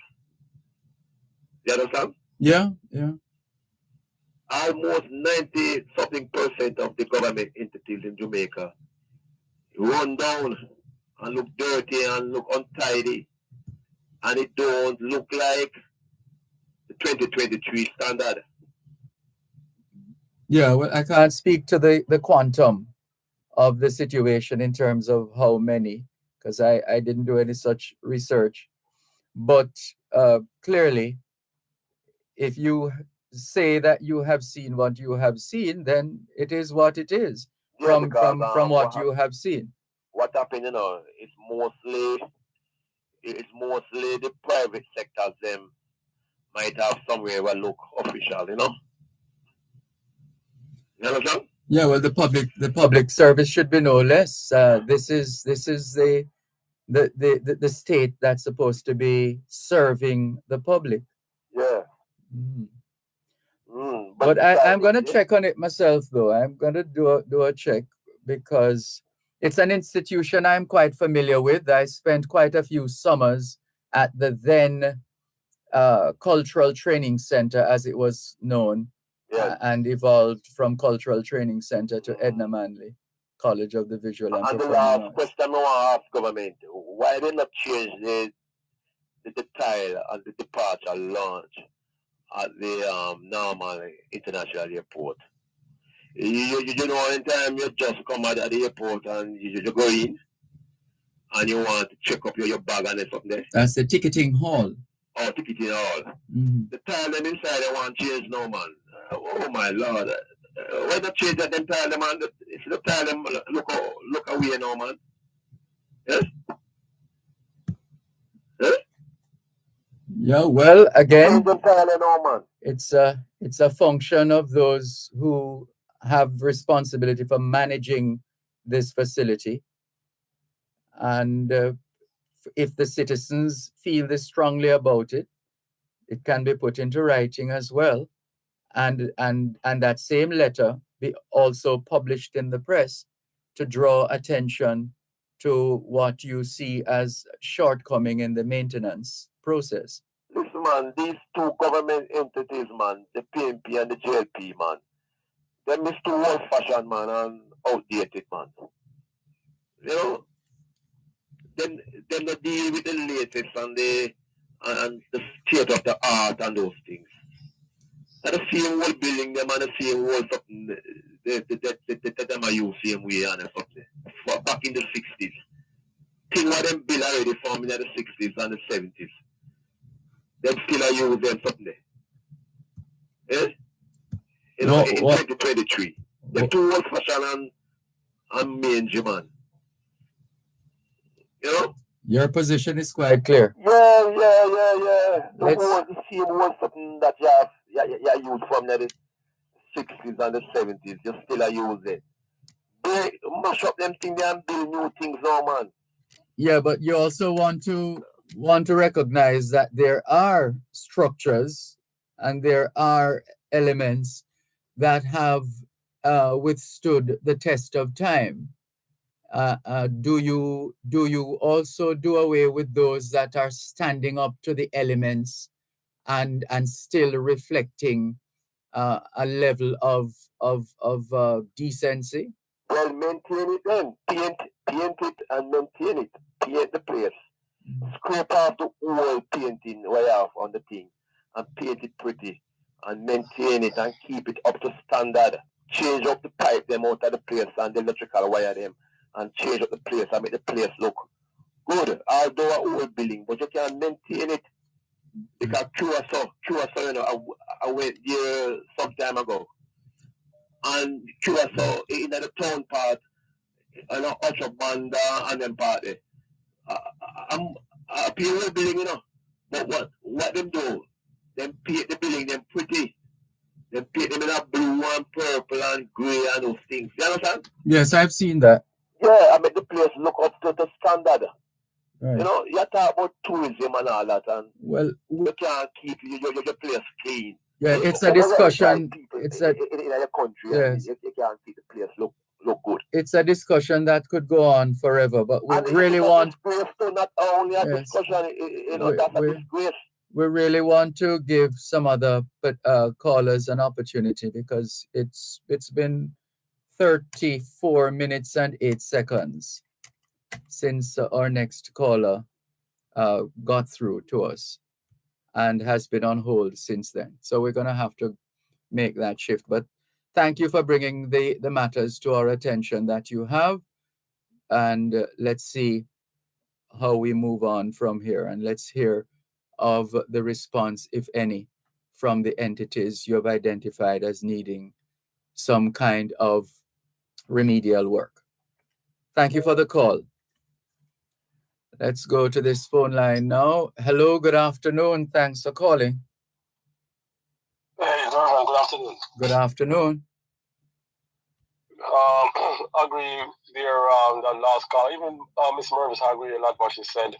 You understand? Yeah. Almost 90-something% of the government entities in Jamaica run down and look dirty and look untidy, and it don't look like the 2023 standard. Yeah, well, I can't speak to the quantum of the situation in terms of how many, because I didn't do any such research. But clearly, if you say that you have seen what you have seen, then it is what it is from what you have seen. What happened, it's mostly the private sectors them might have somewhere where look official, You understand? Yeah, well, the public service should be no less. This is the state that's supposed to be serving the public. Yeah. But I'm gonna check on it myself, though. I'm gonna do a check because it's an institution I'm quite familiar with. I spent quite a few summers at the then Cultural Training Center, as it was known, and evolved from Cultural Training Center to Edna Manley College of the Visual and Performing Arts. And the last question I want to ask government: why did not change the tile and the departure lounge at the Normal International Airport? You know, anytime you just come out at the airport and you go in and you want to check up your bag and something there. That's the ticketing hall. Oh, ticketing hall. Mm-hmm. The tile them inside they want to change now, man. Oh my lord. Why not change that them tile them, man? If the tile them look away now, man. Yes? Yes? Yeah, well, again, it's a function of those who have responsibility for managing this facility. And if the citizens feel this strongly about it, it can be put into writing as well. And that same letter be also published in the press to draw attention to what you see as shortcoming in the maintenance process. Listen, man, these two government entities, man, the PNP and the JLP, man, they're too old-fashioned, man, and outdated, man. You know, them not deal with the latest and the state of the art and those things. And the same old building them and the same old something that them are used same way and something. Back in the 60s. Thing what them built already from in the 60s and the 70s. Them still are using them something there. Eh? You know, in 2023. They're too old fashioned and mangy, man. You know? Your position is quite clear. Yeah. The same old something that you used from the 60s and the 70s, you still are using. They mash up them things and build new things now, man. Yeah, but you also want to recognize that there are structures and there are elements that have withstood the test of time. Do you also do away with those that are standing up to the elements and still reflecting a level of decency? Well, maintain it then. Paint it and maintain it. Paint the place. Scrape off the old painting way off on the thing and paint it pretty and maintain it and keep it up to standard. Change up the pipe them out of the place and the electrical wire them and change up the place and make the place look good. Although an old building, but you can maintain it. Because Curacao, you know, I went there some time ago. And Curacao in the town part, and Usher Banda and them part there. I'm a old building, you know. But what them do? Them paint the building them pretty. Them paint them in a blue purple and grey and those things. You understand? Yes, I've seen that. Yeah, I make the place look up to the standard. Right. You know, you talk about tourism and all that, and Well, you can't keep your place clean. yeah, it's a discussion. It's a in your country, yes. you can't keep the place look good. It's a discussion that could go on forever, but we And really it's a want. disgrace to not only a Yes. discussion, you know, that's a disgrace. We really want to give some other callers an opportunity because it's been 34 minutes and 8 seconds since our next caller got through to us and has been on hold since then. So we're going to have to make that shift. But thank you for bringing the matters to our attention that you have. And let's see how we move on from here. And let's hear of the response, if any, from the entities you have identified as needing some kind of remedial work. Thank you for the call. Let's go to this phone line now. Hello, good afternoon. Thanks for calling. Hey, Dervan, good afternoon. Good afternoon. Agree there, the last call. Even Miss Mervis, I agree a lot what she said.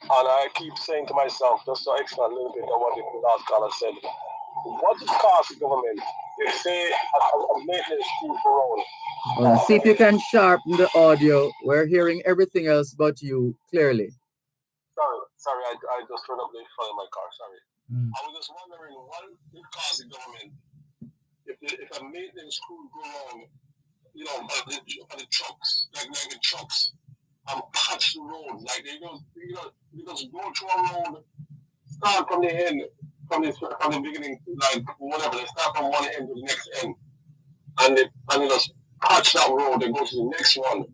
And I keep saying to myself, just to explain a little bit of what the last caller said, what does cost the government? They say a maintenance fee for road. See if you can sharpen the audio. We're hearing everything else but you clearly. Sorry, I just turned up the front of my car, sorry. I was just wondering what it costs the government if a maintenance crew go wrong, you know, by the trucks, like the trucks, and patch the road, like they just go through a road, start from the end, from the beginning, like whatever, they start from one end to the next end, and they just patch that road, they go to the next one,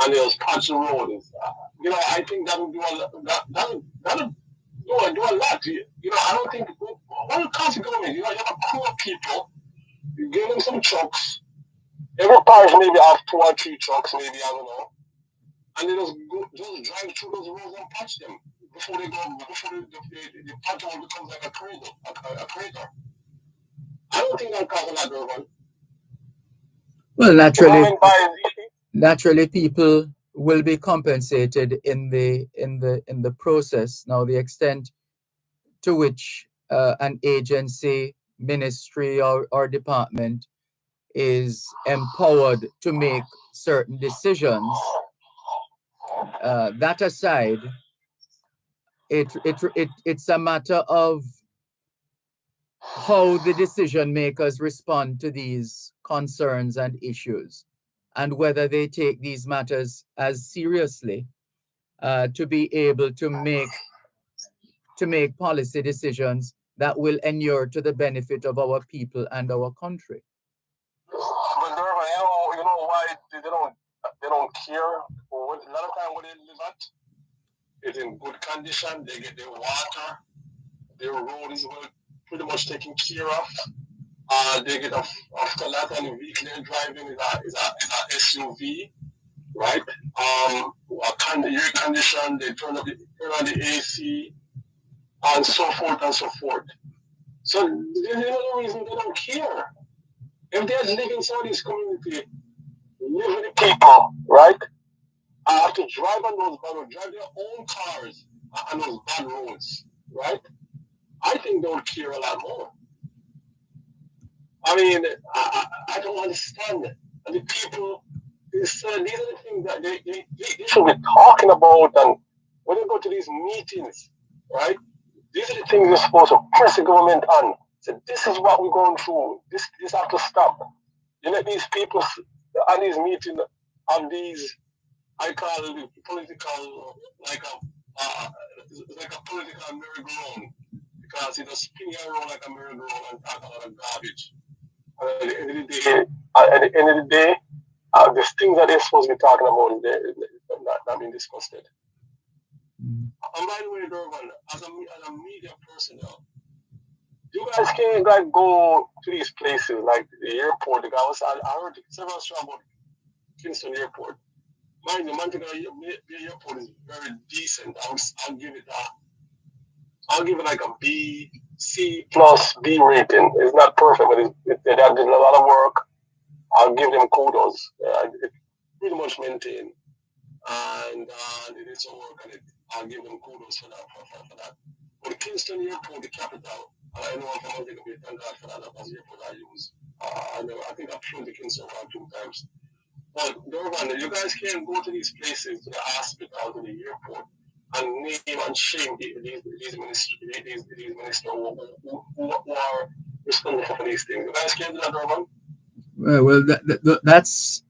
and they just patch the road. You know, I think that would do a lot. Do a lot. You know, I don't think what would cost the government. You know, you have a crew of people, you give them some trucks. Every parish maybe have 2 or 3 trucks, maybe, I don't know. And they just drive through those roads and patch them before the patch all becomes like a crater. I don't think that costs a lot, Dervan. Well, naturally, people will be compensated in the process. Now, the extent to which an agency, ministry, or department is empowered to make certain decisions. That aside, it's a matter of how the decision makers respond to these concerns and issues, and whether they take these matters as seriously to be able to make policy decisions that will inure to the benefit of our people and our country. But Dervan, you know why they don't care? A lot of time when they live at, it's in good condition. They get their water. Their road is pretty much taken care of. They get after that, and the vehicle they're driving is a SUV, right? Air condition. They turn on the AC, and so forth and so forth. So there's no reason they don't care. If they live in some of these communities, live with the people, right? I have to drive on those bad roads, drive their own cars on those bad roads, right? I think they would care a lot more. I mean, I don't understand it. And the people, these are the things that they should be talking about. And when they go to these meetings, right? These are the things you're supposed to press the government on. So this is what we're going through. This has to stop. You let these people on these meetings on these, I call it political, like a political merry-go-round, because it just spinning around like a merry-go-round and talk a lot of garbage. And at the end of the day, the things that they're supposed to be talking about, they're not being discussed. And by the way, Dervan, as a media personnel, you guys can't like go to these places like the airport. I heard several stories about Kingston Airport. Mind you, Montego Airport is very decent. I'll give it like a B, C plus B rating. It's not perfect, but they have done a lot of work. I'll give them kudos. It pretty much maintained, and they did some work on it. I'll give them kudos for that. For that. But the Kingston Airport, the capital, I know I'm going to thank God for that. That's the airport I use. I think I've flown to Kingston around 2 times. But Dervan, you guys can go to these places, to the hospital, to the airport, and name and shame these ministers who are responsible for these things. You guys can do that, Dervan? Well, that's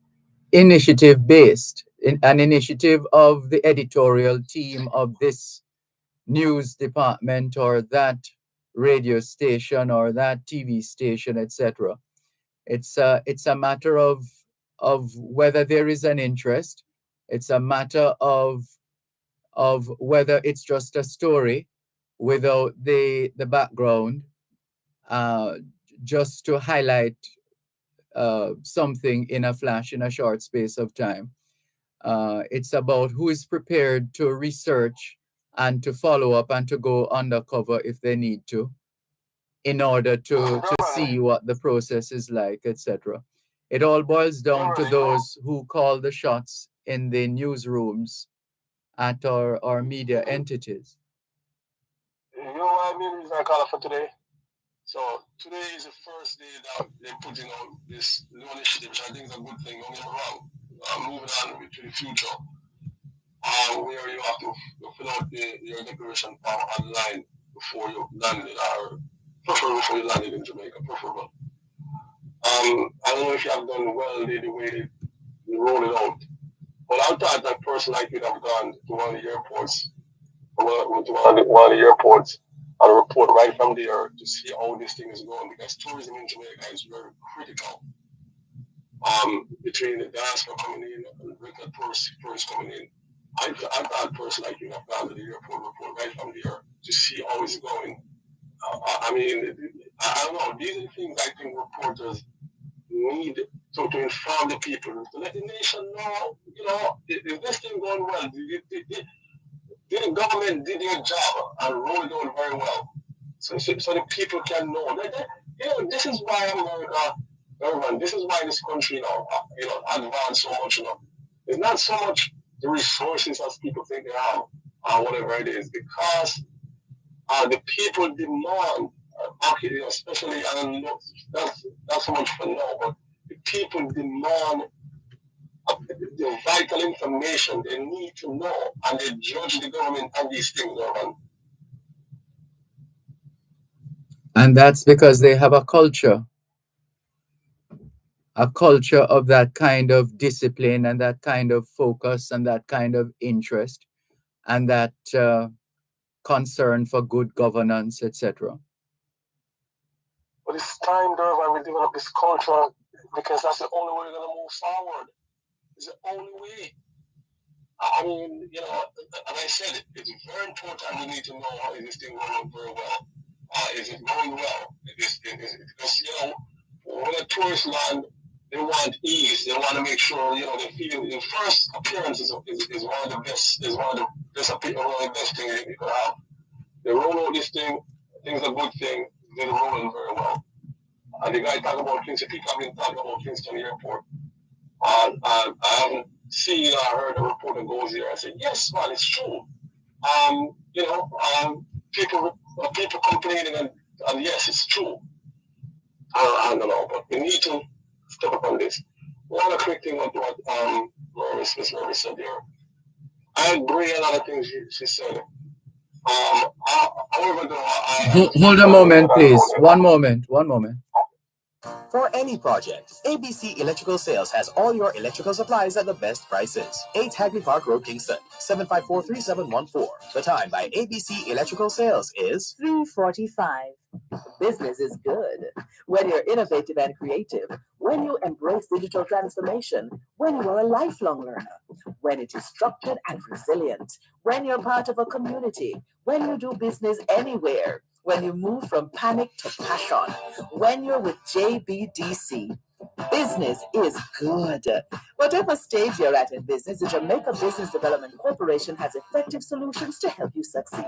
initiative based, an initiative of the editorial team of this news department or that radio station or that TV station, etc. It's a matter of whether there is an interest. It's a matter of whether it's just a story without the background, uh, just to highlight something in a flash, in a short space of time. It's about who is prepared to research and to follow up and to go undercover if they need to, in order to see what the process is like, etc. It all boils down to those who call the shots in the newsrooms at our media entities. You know what I mean? Reason I call it for today. So today is the first day that they're putting on this new initiative, which I think is a good thing. Don't get me wrong. I'm moving on to the future, where you have to fill out your declaration form online before you landed, or preferably before you landed in Jamaica, preferable. I don't know if you have done well the way they roll it out, but I thought that person like you have gone to one of the airports, to one of the airports, and report right from there to see how this thing is going, because tourism in Jamaica is very critical. Between the diaspora coming in and regular tourists coming in, I thought a person like you have gone to the airport report right from there to see how it's going. I mean, I don't know. These are the things I think reporters need to inform the people, to let the nation know, is this thing going well? Did the government did their job and rolled it out very well? So the people can know. This is why America, everyone, this is why this country, advanced so much. It's not so much the resources as people think they have, or whatever it is, because the people demand, especially, I don't know, that's not so much for now, but the people demand the vital information they need to know, and they judge the government on these things. And that's because they have a culture of that kind of discipline and that kind of focus and that kind of interest and that concern for good governance, etc. But it's time, Dervan, we develop this culture, because that's the only way we're going to move forward. It's the only way. I mean, as I said, it's very important. We need to know how is this thing going very well. Is it going well? Because, when a tourist land, they want ease. They want to make sure, they feel the first appearance is one of the best, one of the best things you could have. They roll out this thing, I think it's a good thing. They're rolling very well. And the guy talking about Kingston, people have been talking about Kingston Airport. I haven't seen or heard a report that goes there. I said, yes, man, it's true. People complaining, and yes, it's true. I don't know, but we need to step up on this. One quick thing on what Miss Murray said there. I agree a lot of things she said. However, though, hold a moment, please. One moment. For any project, ABC Electrical Sales has all your electrical supplies at the best prices. 8 Hagley Park Road, Kingston, 754-3714. The time by ABC Electrical Sales is 3:45. Business is good when you're innovative and creative, when you embrace digital transformation, when you are a lifelong learner, when it is structured and resilient, when you're part of a community, when you do business anywhere, when you move from panic to passion, when you're with JBDC. Business is good. Whatever stage you're at in business, the Jamaica Business Development Corporation has effective solutions to help you succeed.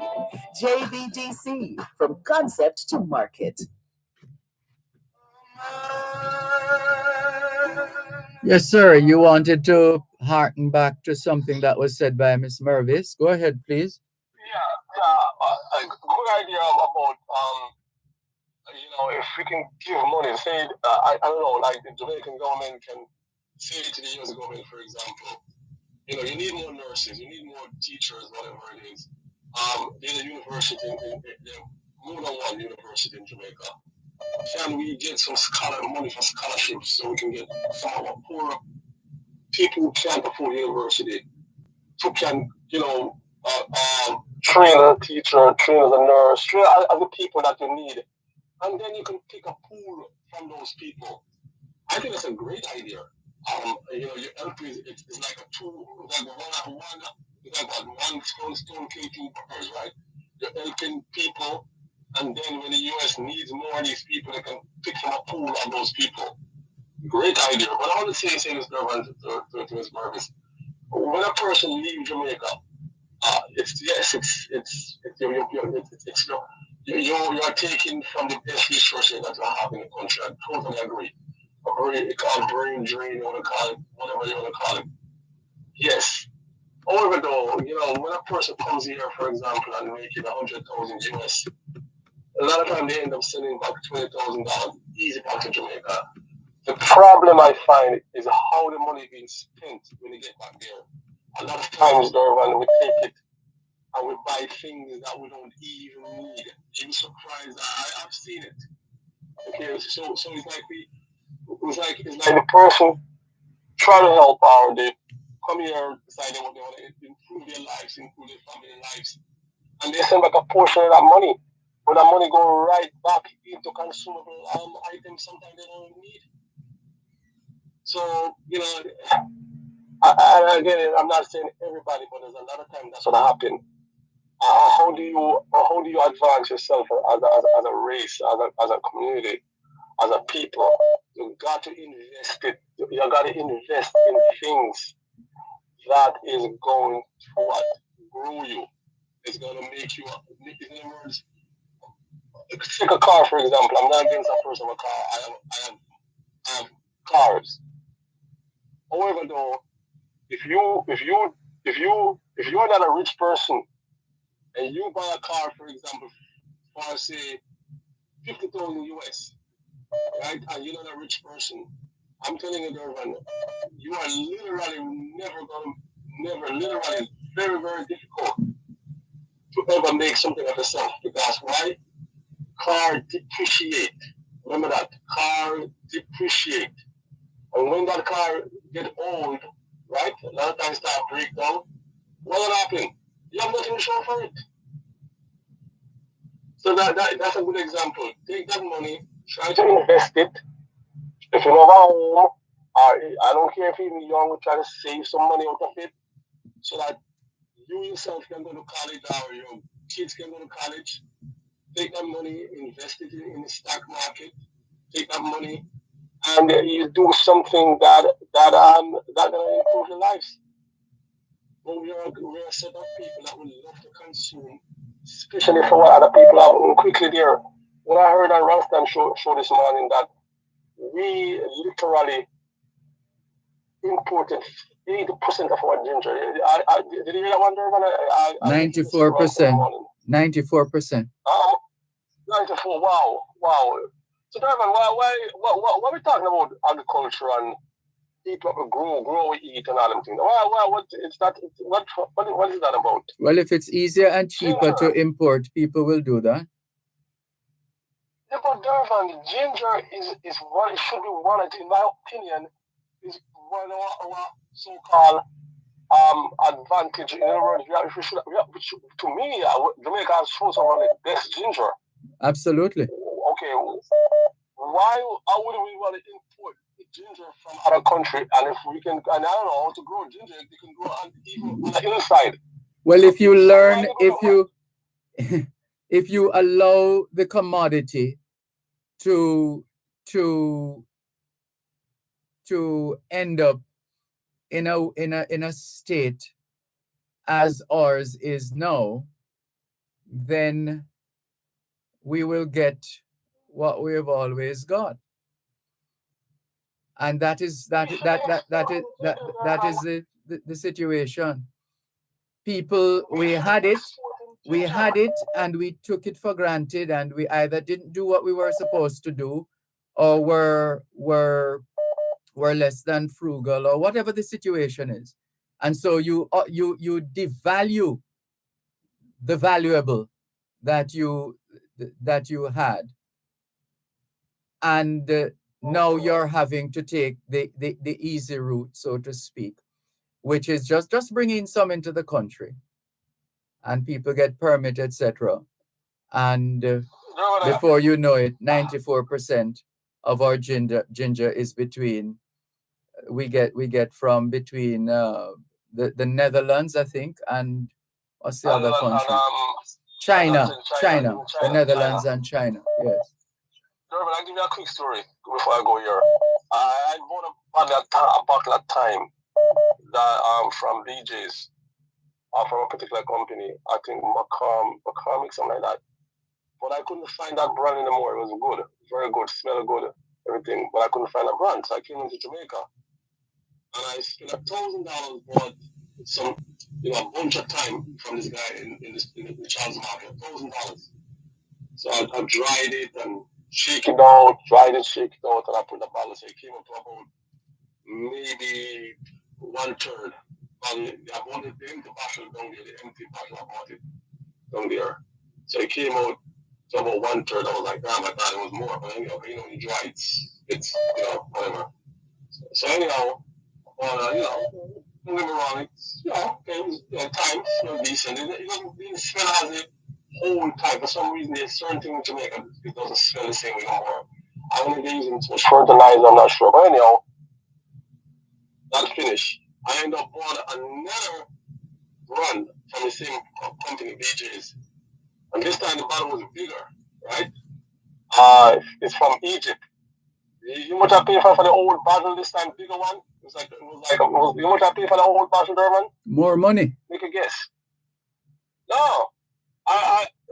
JBDC, from concept to market. Yes, sir. You wanted to harken back to something that was said by Miss Mervis. Go ahead, please. Yeah, a good idea about if we can give money, say I don't know, like the Jamaican government can say to the US government, for example, you need more nurses, you need more teachers, whatever it is. There's a university, more than one university in Jamaica. Can we get some money for scholarships so we can get some of our poor people who can't afford university, who can, train a teacher, train as a nurse, train other people that you need, and then you can pick a pool from those people. I think that's a great idea. Your LP is like a two, like one stone killing two birds, right? You're helping people, and then when the US needs more of these people, they can pick from a pool of those people. Great idea. But I want to say this, Dervan, to Ms. Mervis. When a person leaves Jamaica, you're taking from the best resources that you have in the country. I totally agree. You call it brain drain, you want to call it whatever you want to call it. Yes. However, though, when a person comes here, for example, and making 100,000 US, a lot of time they end up sending back $20,000 easy back to Jamaica. The problem I find is how the money is being spent when you get back there. A lot of times, Dervan, we take it and we buy things that we don't even need. You're surprised. I've seen it. Okay, so it's like the person try to help out. They come here, decide they want to improve their lives, improve their family lives, and they send back a portion of that money. But that money go right back into consumable items sometimes they don't even need. So, again, I'm not saying everybody, but there's a lot of times that's what happens. How do you advance yourself as a race, as a community, as a people? You got to invest it. You got to invest in things that is going to grow you. It's going to make you. In other words, take a car for example. I'm not against a person with a car. I have cars. However, though, if you're not a rich person and you buy a car, for example, for say 50,000 US, right, and you're not a rich person, I'm telling you, Dervan, you are literally very, very difficult to ever make something of yourself. Because why? Car depreciate. Remember that. Car depreciate. And when that car get old, right, a lot of times start break down, what will happen? You have nothing to show for it. So that's a good example. Take that money, try to invest it. If you have a home, I don't care if you're young, try to save some money out of it so that you yourself can go to college or your kids can go to college. Take that money, invest it in the stock market. Take that money and you do something that will improve your lives. But we are a set of people that would love to consume, especially for what other people have. Quickly there, when I heard on Ronstam show this morning that we literally imported 80% of our ginger. Did you hear that one, Dervan? 94%. 94%. 94. Wow. So, Dervan, why are we talking about agriculture and eat what we grow, we eat, and all them things? What is that about? Well, if it's easier and cheaper to import, people will do that. Yeah, but Dervan, ginger is one. It should be one. In my opinion, is one of our so-called advantage. In other words, to me, Jamaica has chosen one of the best ginger. Absolutely. Okay, how would we want to import the ginger from other country? And if we can, and I don't know how to grow ginger, they can grow even on the hillside. Well, if you learn, if you allow the commodity to to end up in a state as ours is now, then we will get what we have always got. And that is the situation. People, we had it and we took it for granted, and we either didn't do what we were supposed to do, or were less than frugal, or whatever the situation is. And so you devalue the valuable that you had, and now you're having to take the easy route, so to speak, which is just bringing some into the country, and people get permit, etc. And before you know it, 94% of our ginger is between, we get from between the Netherlands, I think, and what's the other country? China, the Netherlands and China. Yes. Dervan, I'll give you a quick story before I go here. I bought a bottle of time that from BJ's, from a particular company. I think McCormick, something like that. But I couldn't find that brand anymore. It was good, very good, smelled good, everything. But I couldn't find that brand, so I came into Jamaica, and I spent $1,000, bought some, a bunch of time from this guy in the Charles Market, $1,000. So I dried it and shake it out, dried it, shake it out, and I put the bottle. So it came up to about maybe 1/3. I bought the empty bottle down there, the empty bottle, I bought it down there. So it came out to about 1/3. I was like, damn, I thought it was more. But anyhow, when you dry, it's whatever. So anyhow, don't get me wrong, it's, time, decent. It doesn't smell as it whole time. For some reason, there's certain things in Jamaica, it doesn't smell the same way no more. I don't think they're using too much fertilizer, I'm not sure. But anyhow, that's finished. I end up bought another brand from the same company, BJ's. And this time the bottle was bigger, right? It's from Egypt. You much I pay for the old bottle this time, bigger one? You much I pay for the old bottle, Dervan? More money. Make a guess. No.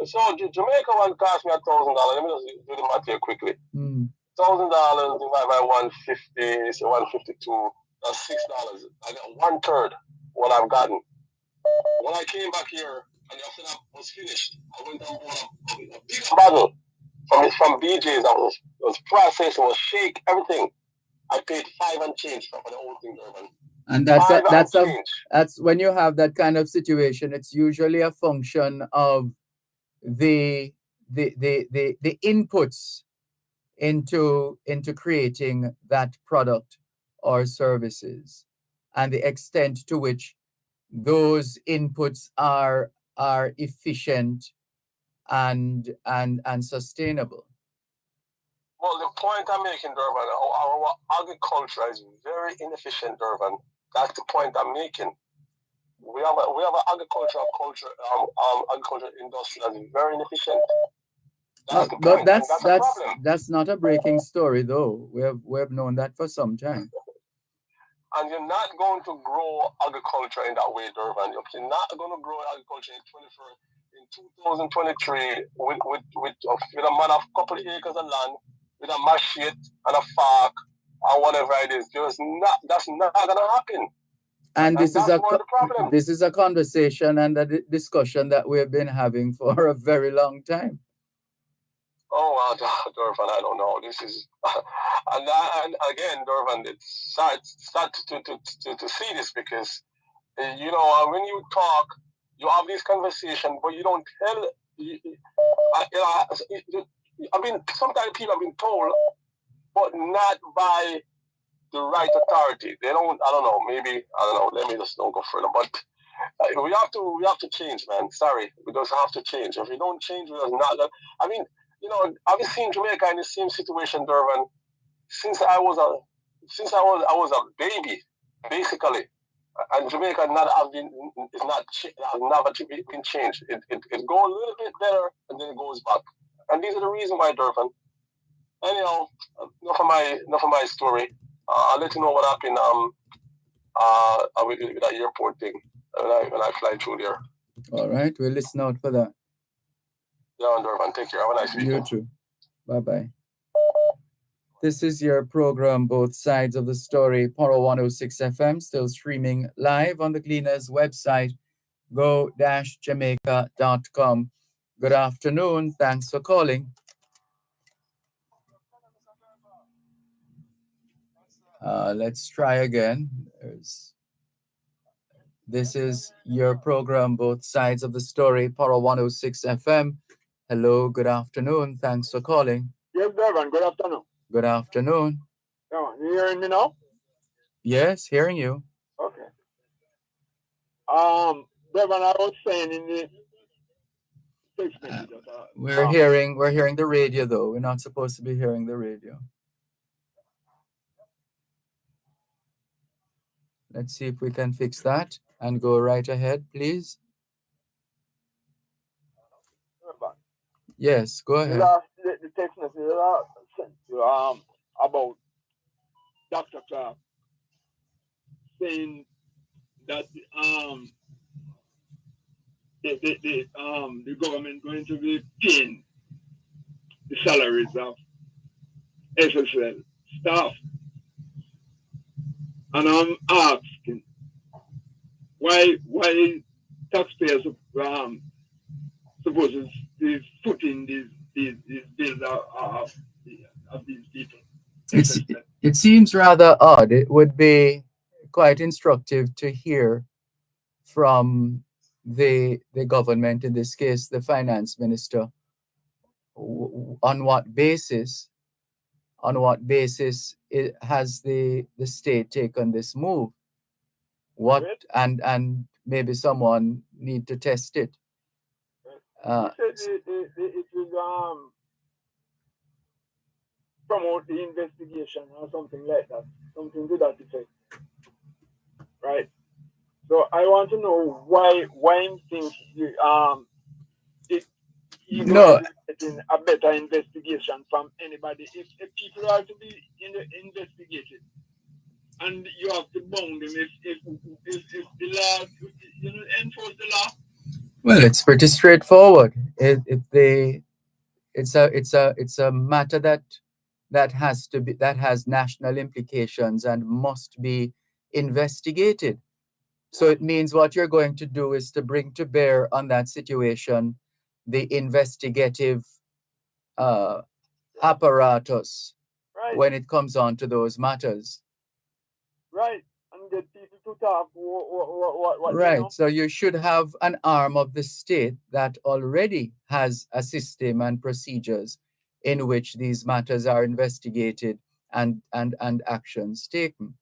So the Jamaica one cost me $1,000. Let me just do the math here quickly. $1,000 divided by 150, so 152. That's $6. I got 1/3 what I've gotten. When I came back here and after that was finished, I went and bought a bigger bottle from BJ's. That was processed, it was shake, everything. I paid $5 and change for the whole thing, Dervan. And that's when you have that kind of situation, it's usually a function of the inputs into creating that product or services, and the extent to which those inputs are efficient and sustainable. Well, the point I'm making, Dervan, our agriculture is very inefficient, Dervan. That's the point I'm making. We have an agriculture industry that's very inefficient. But that's not a breaking story, though. We have known that for some time. And you're not going to grow agriculture in that way, Dervan. You're not going to grow agriculture in 2023 with a man of a couple of acres of land, with a machete and a fork or whatever it is. That's not going to happen. And this is a conversation and a discussion that we've been having for a very long time. Oh, well, Dervan, I don't know. This is, and again, Dervan, it's sad to see this because, when you talk, you have this conversation, but you don't tell. Sometimes people have been told, but not by the right authority. They don't. I don't know. Maybe I don't know. Let me just don't go further. But we have to change, man. Sorry, we just have to change. If we don't change, we are not. I've been seeing Jamaica in the same situation, Dervan, since I was a baby, basically. And Jamaica has never been changed. It goes a little bit better and then it goes back. And these are the reasons why, Dervan. Anyhow, enough of my story. I'll let you know what happened with that airport thing when I fly through there. All right, we'll listen out for that. Yeah, Dervan, take care. Have a nice weekend. You too. Bye-bye. This is your program, Both Sides of the Story, Poro 106 FM, still streaming live on the Gleaners website, go-jamaica.com. Good afternoon. Thanks for calling. Let's try again. This is your program, Both Sides of the Story, Poro 106 FM. Hello, good afternoon. Thanks for calling. Yes, Dervan, good afternoon. Good afternoon. You hearing me now? Yes, hearing you. Okay. Dervan, I was saying in the text message that, we're hearing the radio though. We're not supposed to be hearing the radio. Let's see if we can fix that and go right ahead, please. Yes, go ahead. The text message I sent you about Dr. Clark saying that the government going to be paying the salaries of SSL staff, and I'm asking why taxpayers supposed to be footing these bills of these people. It seems rather odd. It would be quite instructive to hear from the government, in this case, the finance minister, on what basis it has the state taken this move. What and maybe someone need to test it. He said it will promote the investigation or something like that, something to that effect, right? So I want to know why he thinks he's going to be getting a better investigation from anybody. If people are to be investigated, and you have to bound them if the law, enforce the law. Well, it's pretty straightforward. It's a matter that has national implications and must be investigated. So it means what you're going to do is to bring to bear on that situation the investigative apparatus when it comes on to those matters. Right, and get people to talk what right. So you should have an arm of the state that already has a system and procedures in which these matters are investigated and actions taken,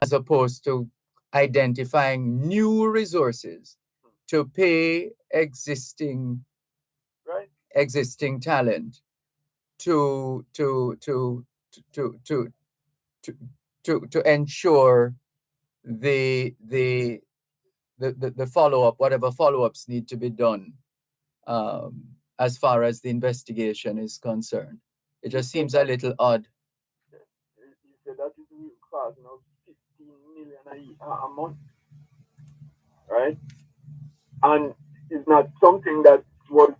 as opposed to identifying new resources to pay existing talent to ensure the follow-up, whatever follow-ups need to be done as far as the investigation is concerned. It just seems a little odd. You said that it will cost 15 million a month, right? And it's not something that was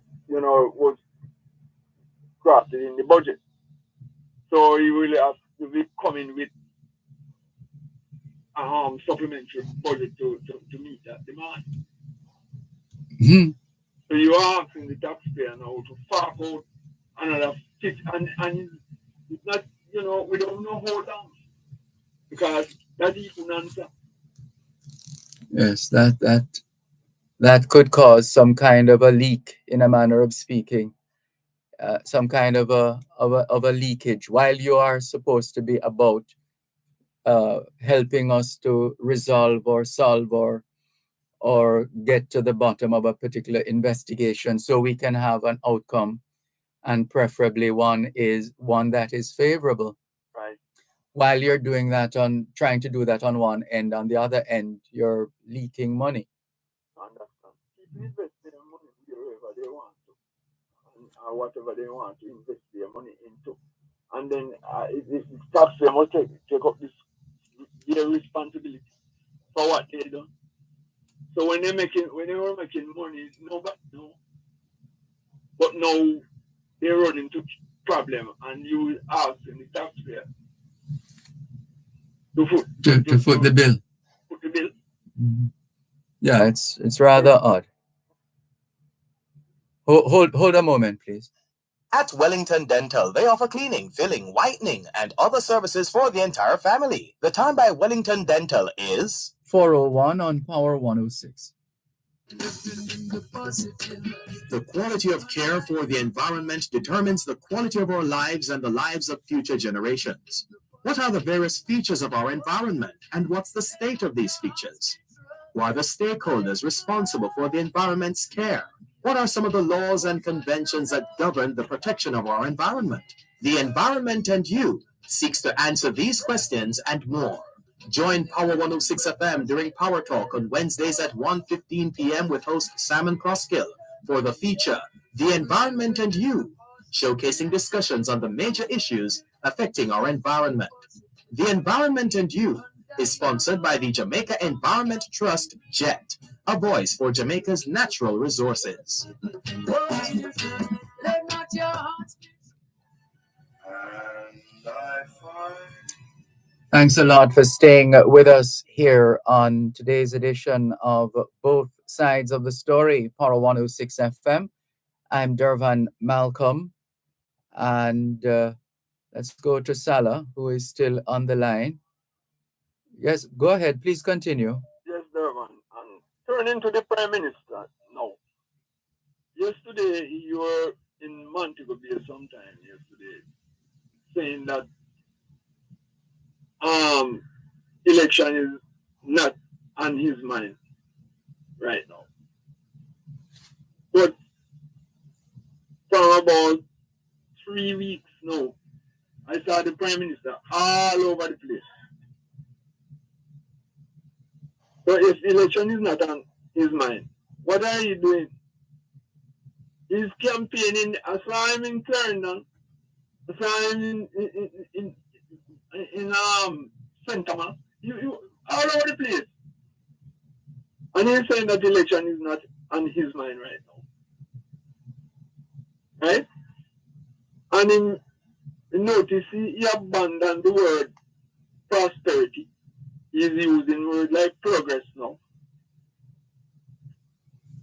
crafted in the budget. So you will have to be coming with supplementary budget to meet that demand. Mm-hmm. So you are asking the taxpayer now to fork out another 50, and it's not, we don't know how long, because that is an answer. Yes, that could cause some kind of a leak, in a manner of speaking, some kind of a leakage, while you are supposed to be about helping us to resolve or solve or get to the bottom of a particular investigation, so we can have an outcome, and preferably one that is favorable. Right. While you're doing that trying to do that on one end, on the other end, you're leaking money. Understand. People invest their money wherever they want to, or whatever they want to invest their money into, and then the taxpayer must take up this their responsibility for what they done. So when they were making money, nobody know. But now they run into problem, and you asking the taxpayer to foot the bill. Put the bill. Mhm. Yeah, it's rather odd. Hold a moment, please. At Wellington Dental, they offer cleaning, filling, whitening, and other services for the entire family. The time by Wellington Dental is 4:01 on Power 106. the quality of care for the environment determines the quality of our lives and the lives of future generations. What are the various features of our environment, and what's the state of these features? Who are the stakeholders responsible for the environment's care? What are some of the laws and conventions that govern the protection of our environment? The Environment and You seeks to answer these questions and more. Join Power 106 FM during Power Talk on Wednesdays at 1:15 p.m. with host Simon Crosskill for the feature The Environment and You, showcasing discussions on the major issues affecting our environment. The Environment and You is sponsored by the Jamaica Environment Trust, JET, a voice for Jamaica's natural resources. Thanks a lot for staying with us here on today's edition of Both Sides of the Story, Power 106 FM. I'm Dervan Malcolm, and let's go to Salah, who is still on the line. Yes, go ahead. Please continue. Yes, Dervan. And turning to the Prime Minister now. Yesterday, you were in Montego Bay sometime yesterday, saying that election is not on his mind right now. But from about 3 weeks now, I saw the Prime Minister all over the place. So if election is not on his mind, what are you doing? He's campaigning. I saw him in Clarendon. I saw him in Sentama. You all over the place. And he's saying that election is not on his mind right now. Right? And in notice he abandoned the word prosperity. He's using words like progress now.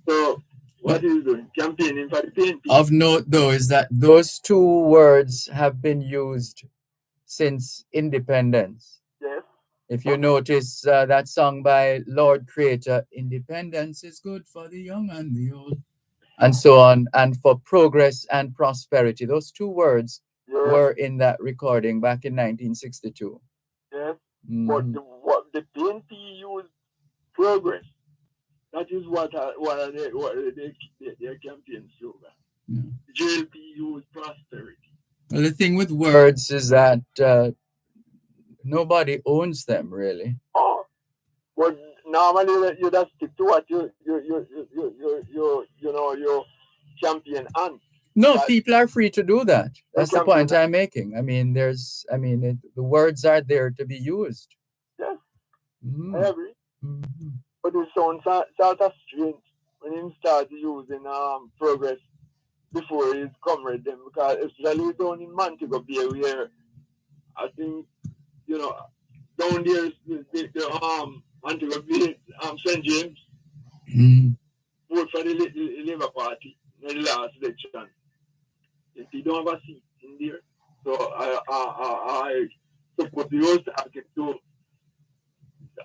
So what is he doing? Campaigning for the PNP. Of note, though, is that those two words have been used since independence. Yes. If you notice that song by Lord Creator, independence is good for the young and the old, and so on, and for progress and prosperity. Those two words were in that recording back in 1962. Yes. Mhm. But what the PNP used progress. That is what their campaign slogan. Yeah. JLP used prosperity. Well, the thing with words is that nobody owns them, really. Oh, but normally you just stick to what you champion on. No, That- people are free to do that. That's the champion point I'm making. I mean, the words are there to be used. Yes, Mhm. I agree. Mhm. But it sounds sort of strange when he started using progress before his comrade them, because especially down in Montego Bay where I think down there the Montego Bay St. James Mhm. vote for the Labour Party in the last election. If they don't have a seat in there, so I support the whole target to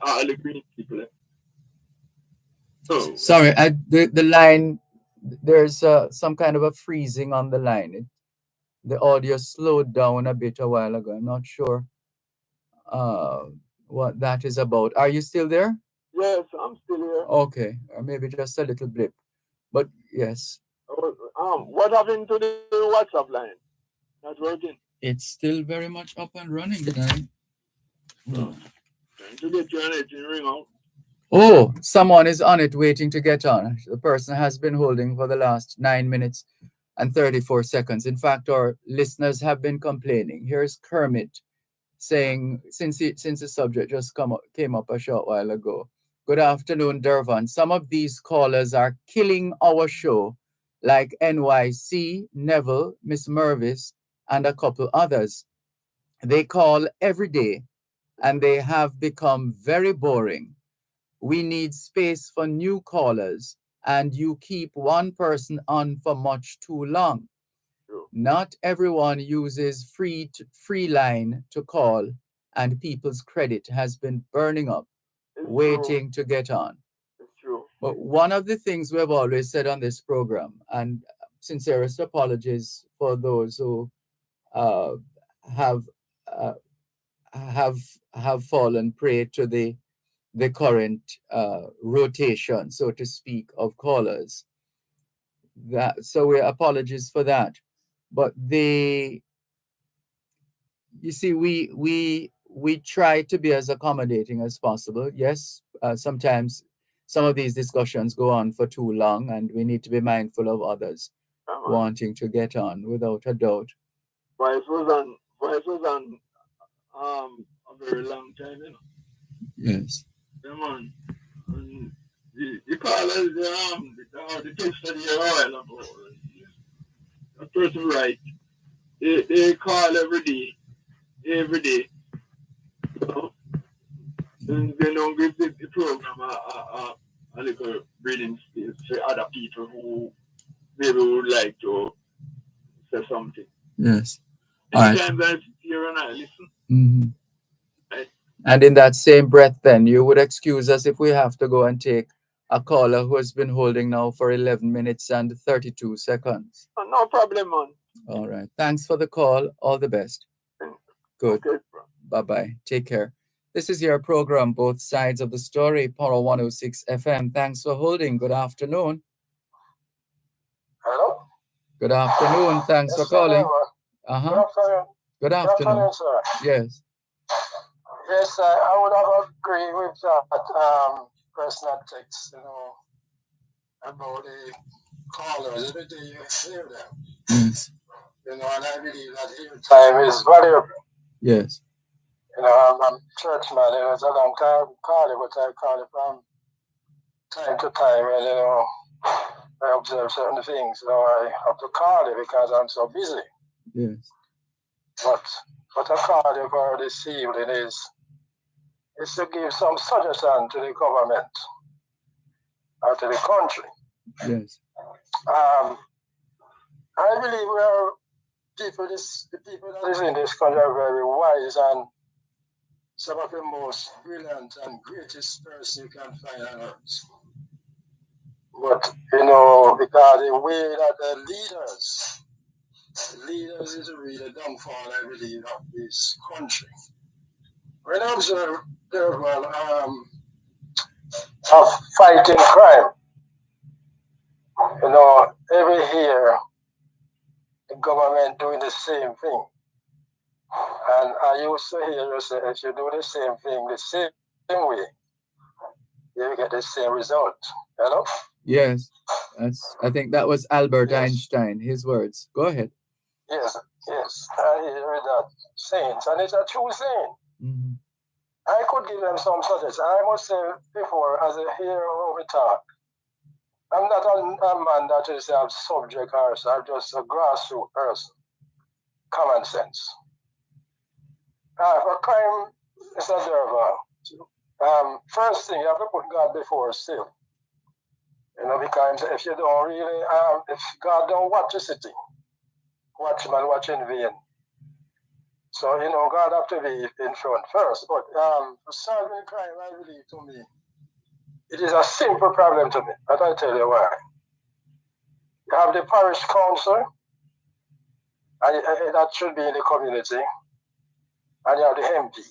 all the green people. So Sorry, the line, there's some kind of a freezing on the line. The audio slowed down a bit a while ago. I'm not sure what that is about. Are you still there? yes, I'm still here. Okay, or maybe just a little blip. But yes, What happened to the WhatsApp line? Not working. it's still very much up and running. The line. Trying to get you on it and ring out. Oh, someone is on it waiting to get on. The person has been holding for the last 9 minutes and 34 seconds. In fact, our listeners have been complaining. Here's Kermit saying, since the subject just came up a short while ago. Good afternoon, Dervan. Some of these callers are killing our show, like NYC, Neville, Miss Mervis, and a couple others. They call every day, and they have become very boring. We need space for new callers, and you keep one person on for much too long. Not everyone uses free line to call, and people's credit has been burning up, waiting to get on. It's true. But one of the things we've always said on this program, and sincerest apologies for those who uh, have uh, have have fallen prey to the current rotation, so to speak, of callers. That so we apologies for that. But you see, we try to be as accommodating as possible. Yes, sometimes some of these discussions go on for too long, and we need to be mindful of others wanting to get on, without a doubt. Voice was on a very long time, you know. Yes. Yeah, man. And the callers, the text that you are about, a person right. They call every day, you know. And they don't give the program a little breathing space for other people who maybe would like to say something. Yes. All right. Sometimes I sit here and I listen. Mm-hmm. Right? And in that same breath, then you would excuse us if we have to go and take a caller who has been holding now for 11 minutes and 32 seconds. No problem, man. All right. Thanks for the call. All the best. Good. Okay. Bye-bye. Take care. This is your program, Both Sides of the Story, Power 106 FM. Thanks for holding. Good afternoon. Hello? Good afternoon. Thanks for calling. Uh-huh. Good afternoon. Good afternoon. Sir. Yes. Yes, I would have agreed with that personal text, about the callers. Every day you hear them. Yes. And I believe that hearing time is valuable. Yes. I'm a church man, it's a long time calling, but I call it from time to time, and, I observe certain things, I have to call it because I'm so busy. Yes. But what I call you for this evening is to give some suggestion to the government or to the country. Yes. I believe the people that is in this country are very wise and some of the most brilliant and greatest person you can find on earth. But, because the way that the leaders is really downfall, I believe, of this country. When I observe Dervan of fighting crime, every year the government doing the same thing. And I used to hear you say, if you do the same thing the same way, you get the same result. Hello? Yes. I think that was Albert Einstein, his words. Go ahead. Yes. I hear that saying, and it's a true saying. Mm-hmm. I could give them some suggestions. I must say before, as a hero we talk, I'm not a man that is a subject person. I'm just a grassroots person. Common sense. For crime, it's a Dervan. First thing, you have to put God before still. Because if you don't really, if God don't watch the city, watch him and watch in vain. So, God have to be in front first. But for solving crime, I believe to me, it is a simple problem to me. But I'll tell you why. You have the parish council, and that should be in the community, and you have the MP.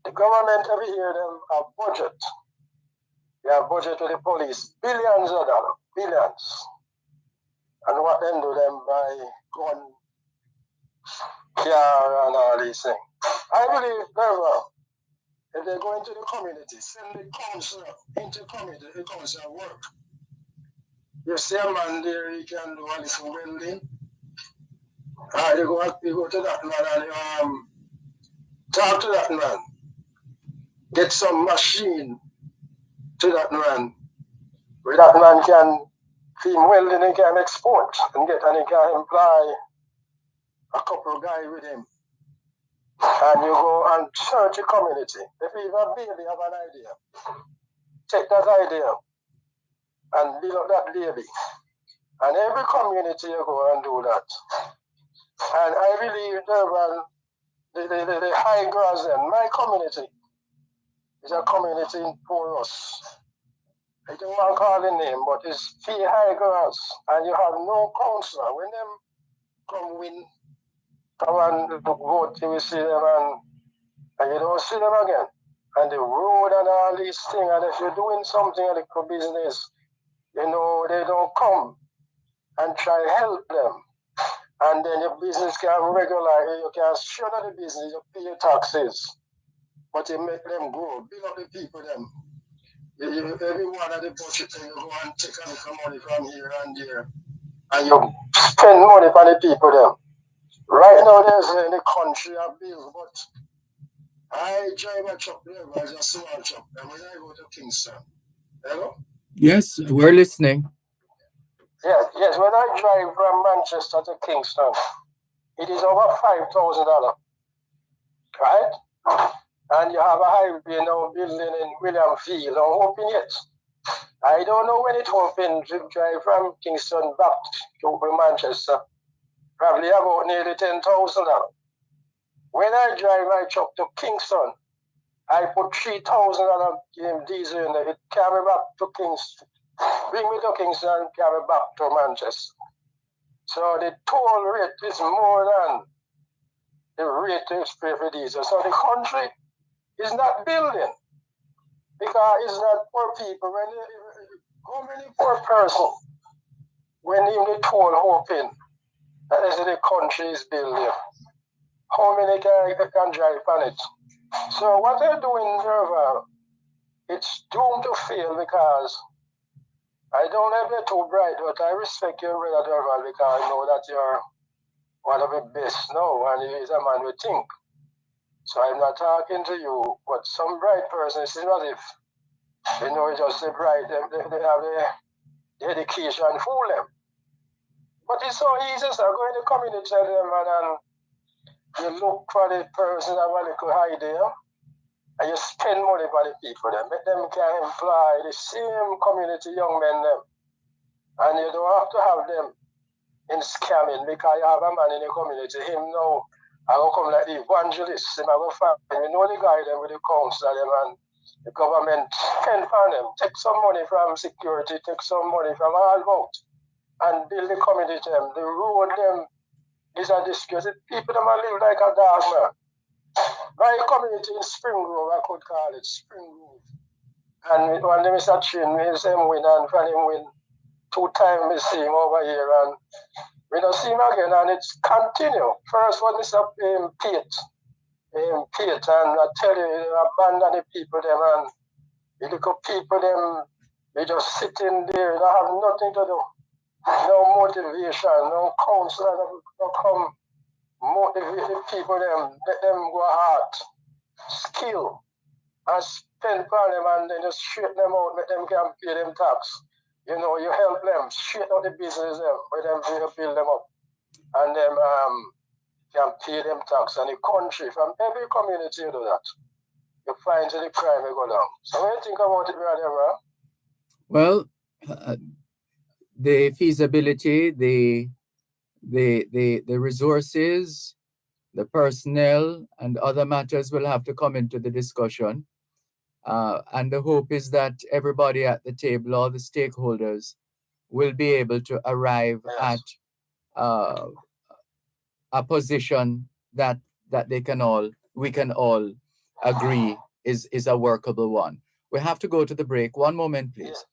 The government every year them have budget. They have budget to the police, billions of dollars, billions. And what them do them buy gun, car, and all these things. I believe very well. If they go into the community, send the council into community, the council work. You see a man there, he can do a little welding. You go to that man and Talk to that man. Get some machine to that man. Where that man can feed well, then he can export and he can employ a couple of guys with him. And you go and search a community. If you have an idea, take that idea and build up that baby. And every community you go and do that. And I believe Dervan, the high grass in my community is a community in Porous. I don't want to call the name, but it's fee high grass. And you have no councillor. When them come win, come and vote, you will see them and you don't see them again. And the road and all these things, and if you're doing something like a business, you know, they don't come and try to help them. And then your business can regular, you can shut down the business, you pay your taxes, but you make them grow, build up the people them. Every one of the budget, you go and take a little money from here and there, and you spend money for the people them. Right now, there's in the country a bill, but I drive a truck there, but it's a small truck, and when I go to Kingston, hello? Yes, we're listening. Yes, when I drive from Manchester to Kingston, it is over $5,000, right? And you have a highway now building in William Field, I'm hoping yet. I don't know when it opens to drive from Kingston back to Manchester. Probably about nearly $10,000. When I drive my truck to Kingston, I put $3,000 in diesel in it. It carry me back to Kingston. Bring me to Kingston and carry me back to Manchester. So the toll rate is more than the rate to pay for diesel. So the country is not building because it's not poor people. How many poor person when in the toll hoping that the country is building? How many can drive on it? So what they're doing, Dervan, it's doomed to fail because I don't have it too bright, but I respect you, Brother Dervan, because I know that you're one of the best now, and you is a man we think. So I'm not talking to you, but some bright person, it's not if, you know, just the bright, they have the education fool them. But it's so easy, so go in the community them and you look for the person that have a little idea, and you spend money for the people. Them. Make them can employ the same community young men them. And you don't have to have them in scamming because you have a man in the community. Him now, I will come like the evangelist. Him I will find you know the guy them with the council them and the government spend on them. Take some money from security, take some money from all about and build the community them. The road them is a disgrace. People them live like a dog man. My community in Spring Grove, I could call it Spring Grove. And when them is a train, we see him win and from him win 2 times we see him over here and we don't see him again and it's continue. First one is Pete. And I tell you, they abandon the people them and the little people them, they just sitting there, they don't have nothing to do. No motivation, no counselor, no come motivate the people them, let them go hard, skill, and spend for them and then just straighten them out, let them can pay them tax. You know, you help them, straighten out the business them, where them build them up. And them can pay them tax. And the country, from every community you do that, you find the crime will go down. So what do you think about it, brother? Well, the feasibility, the resources, the personnel, and other matters will have to come into the discussion. And the hope is that everybody at the table, all the stakeholders, will be able to arrive at a position that we can all agree is a workable one. We have to go to the break. One moment, please.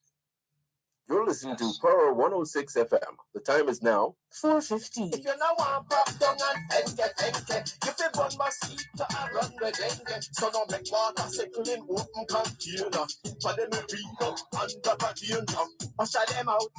You're listening to Pearl 106 FM. The time is now 4:50. If you now want pop down and enke, you fi burn mosquito and run with dengue. So don't make water settle in open container. For them to read up under the danger. Wash them out,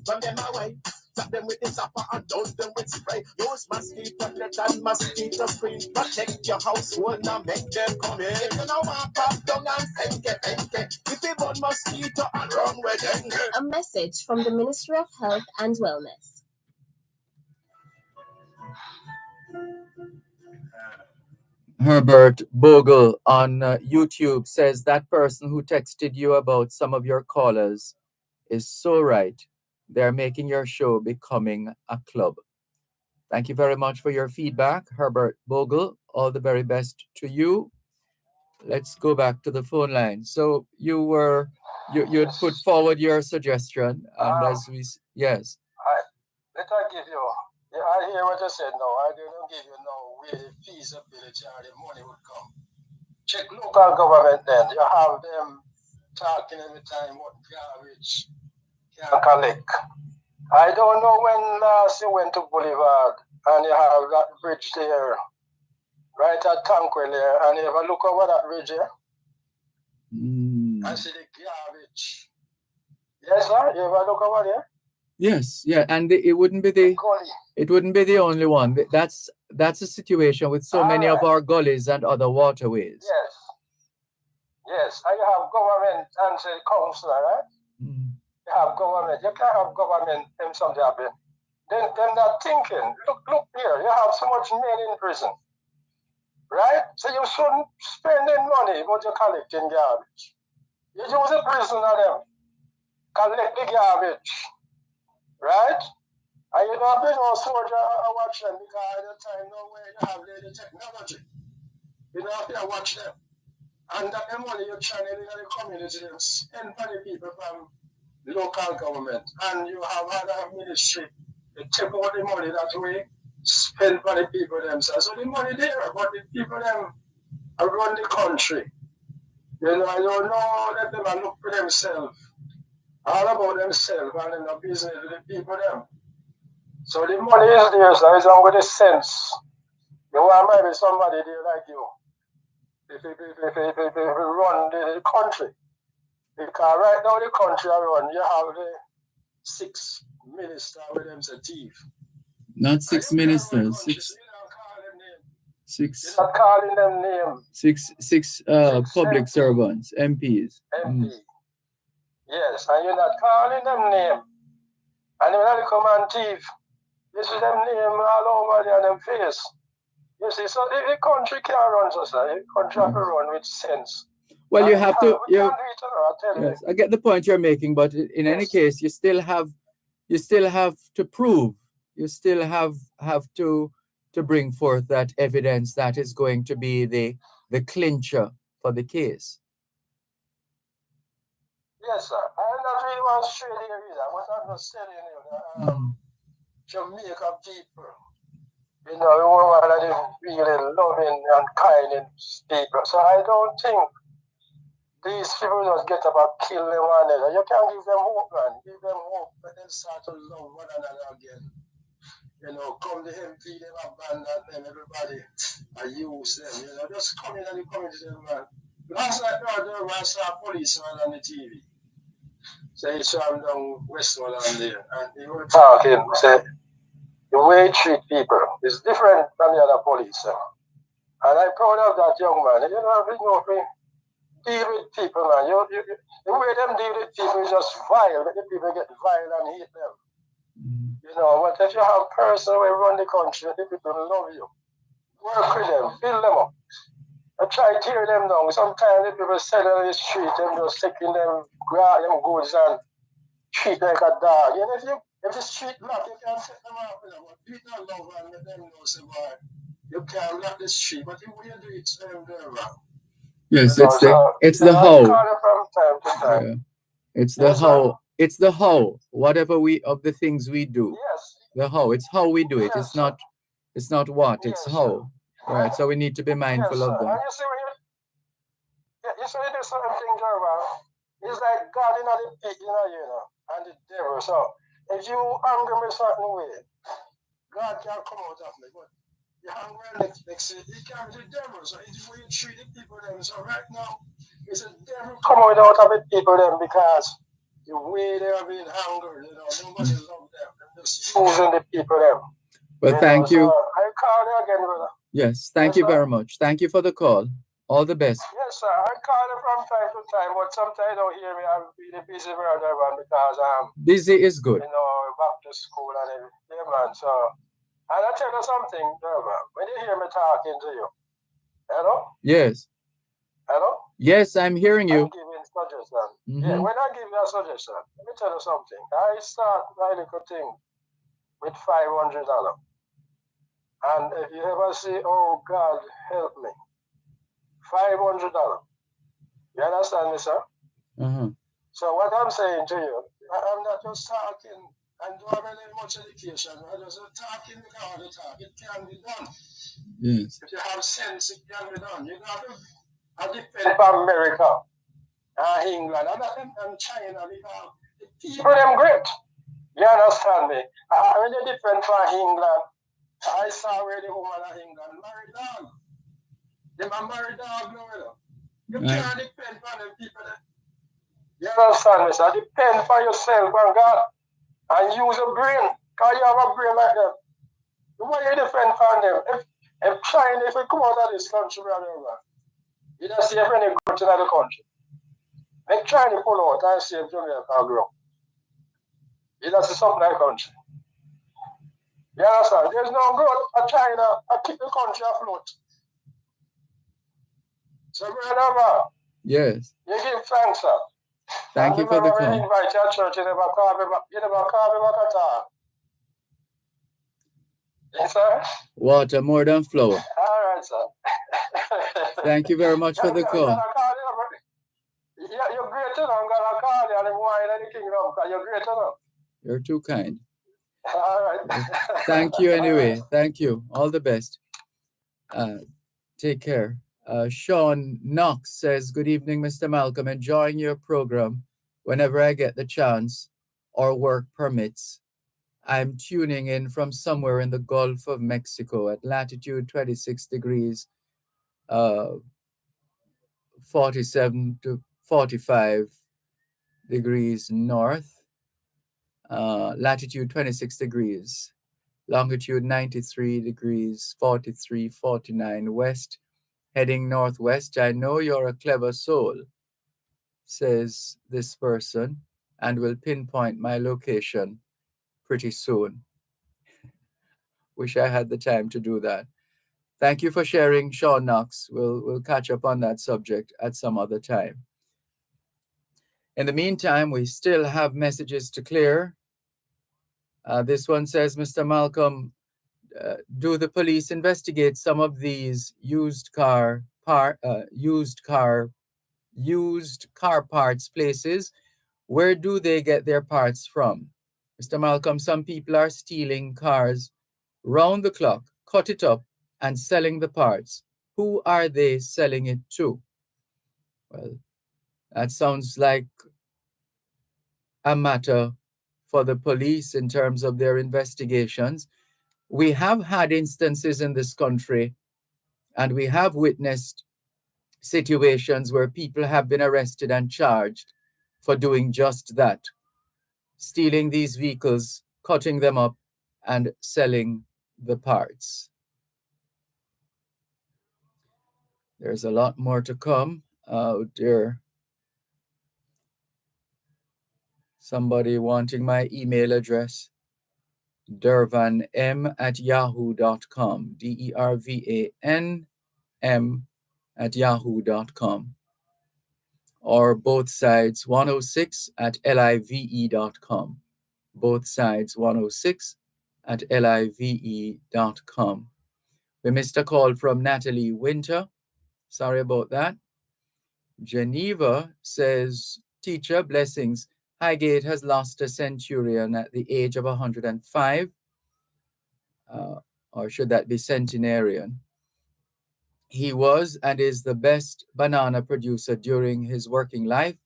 run them away. Tap them with the zapper and douse them with spray. Use mosquito net and mosquito screen. Protect your household and make them come in. If you now want pop down and enke, you fi burn mosquito and run with dengue. A message from the Ministry of Health and Wellness. Herbert Bogle on YouTube says that person who texted you about some of your callers is so right. They're making your show becoming a club. Thank you very much for your feedback, Herbert Bogle. All the very best to you. Let's go back to the phone line. So you'd put forward your suggestion, and as we yes. Let I give you. Yeah, I hear what you said now. I didn't give you now where the feasibility or the money would come. Check local government then. You have them talking every time what garbage can collect. I don't know when last you went to Boulevard and you have that bridge there, right at Tanquil there, and you ever look over that bridge here? And see the garbage. Yes, sir? You ever look over there? Yes, yeah, and it wouldn't be the only one. That's a situation with so many of our gullies and other waterways. Yes. Yes, and you have government and say councillor, right? You have government. You can't have government and something happen. Then they're thinking, look here, you have so much men in prison. Right? So you shouldn't spend any money but you're collecting garbage. You use the prison of them. Collect the garbage. Right? And you don't have no soldier watch them because at the time no way you have the technology. You don't have to watch them. And that the money you channel in the community, spend for the people from local government. And you have other ministry, they take all the money that way, spend for the people themselves. So the money there, but the people them run the country. You know, I don't know that they look for themselves. All about themselves and in the business with the people them. So the money is there, so it's on with the sense. You want maybe somebody there like you. If run the country. Because right now the country I run, you have the 6 ministers with them a thief. Not 6 ministers, You're not calling them names. Six public servants, MPs. Yes, and you're not calling them name. And when they come and thief, you see them name all over there on them face. You see, so the country can't run so the country have to run with sense. Well, you have to. Yes, I get the point you're making, but in any case, you still have to prove. You still have to bring forth that evidence that is going to be the clincher for the case. Yes, sir. I'm not really want to straight here either. What I'm just telling you, Jamaica people, you know, we want to be really loving and kind people. So I don't think these people just get up and kill them one another. You can't give them hope, man. Give them hope, but then start to love one another again. You know, come the MP, them abandon them, everybody, I use them, you know, just come in and the community, man. Last night, I saw a policeman on the TV. So he saw him down Westmoreland there, and he was talking, said, the way you treat people is different than the other police. And I'm proud of that young man. You know, deal with people, man. The way them deal with people is just vile. Let the people get vile and hate them. You know, but if you have a person who run the country, the people love you. Work with them, build them up. I try to tear them down. Sometimes the people sell on the street, them just taking them, grab them goods and treat like a dog. You know, if the street block, you can't set them out with them. But people love and let them know, say, boy, you can't block the street, but if you do it, they're wrong. Yes, you know, it's the how. From time to time. Yeah. It's the how. It's the how. Whatever of the things we do. Yes. The how. It's how we do it. Yes, It's not what. It's how. Right. So we need to be mindful of that. And you see, you see, there's certain things, it's like God in the pit, you know, and the devil. So if you angry me a certain way, God can come out of me, but the hunger next it can be the devil. So it's where you treat the people them. So right now, it's a devil coming out of the people them because the way they are being hungered, nobody love them. They're just using the people them. Well, thank you. So I call you again, brother. Yes, thank you very much. Thank you for the call. All the best. Yes, sir. I call you from time to time, but sometimes you don't hear me. I'm really busy, brother, man, because busy is good. Back to school and everything. Yeah, man. So, and I tell you something, brother. When you hear me talking to you, hello? Yes. Hello? Yes, I'm hearing you. I'm giving suggestion. Yeah, when I give you a suggestion, let me tell you something. I start my little thing with $500. And if you ever say, oh, God, help me, $500. You understand me, sir? So what I'm saying to you, I'm not just talking and don't have any much education. I'm just talking because the talk. It can be done. Yes. If you have sense, it can be done. You got to depend on America, England, and China because the people them great. You understand me? When you depend on England, I saw where the woman of England married dog. They married dog now. You can't depend on the people that. You understand me, sir? Depend on yourself and God. And use your brain. Because you have a brain like that. The way you depend on them. If China, if we come out of this country, brother, you don't see any growth in the country. Make China pull out and see if Jamaica grow. You don't see something like the country. You understand? There's no growth of China. I keep the country afloat. So, brother, yes. You give thanks, sir. Thank you for the call. Invite your church, you never call me back at all. Yes, sir? Water more than flour. All right, sir. Thank you very much for the call. You're great enough. I'm going to call you and wine and the kingdom because you're great enough. You're too kind. All right. Thank you anyway. Thank you. All the best. Take care. Sean Knox says, good evening, Mr. Malcolm. Enjoying your program whenever I get the chance or work permits. I'm tuning in from somewhere in the Gulf of Mexico at latitude 26 degrees, 47 to 45 degrees north, latitude 26 degrees, longitude 93 degrees, 43, 49 west, heading northwest. I know you're a clever soul, says this person, and will pinpoint my location pretty soon. Wish I had the time to do that. Thank you for sharing, Sean Knox. We'll catch up on that subject at some other time. In the meantime, we still have messages to clear. This one says, Mr. Malcolm, do the police investigate some of these used car parts places? Where do they get their parts from? Mr. Malcolm, some people are stealing cars round the clock, cut it up, and selling the parts. Who are they selling it to? Well, that sounds like a matter for the police in terms of their investigations. We have had instances in this country, and we have witnessed situations where people have been arrested and charged for doing just that, stealing these vehicles, cutting them up, and selling the parts. There's a lot more to come. Oh dear. Somebody wanting my email address. dervanm@yahoo.com. dervanm@yahoo.com. Or both sides 106@live.com. Both sides 106@live.com. We missed a call from Natalie Winter. Sorry about that. Geneva says, teacher, blessings. Highgate has lost a centurion at the age of 105. Or should that be centenarian? He was and is the best banana producer during his working life.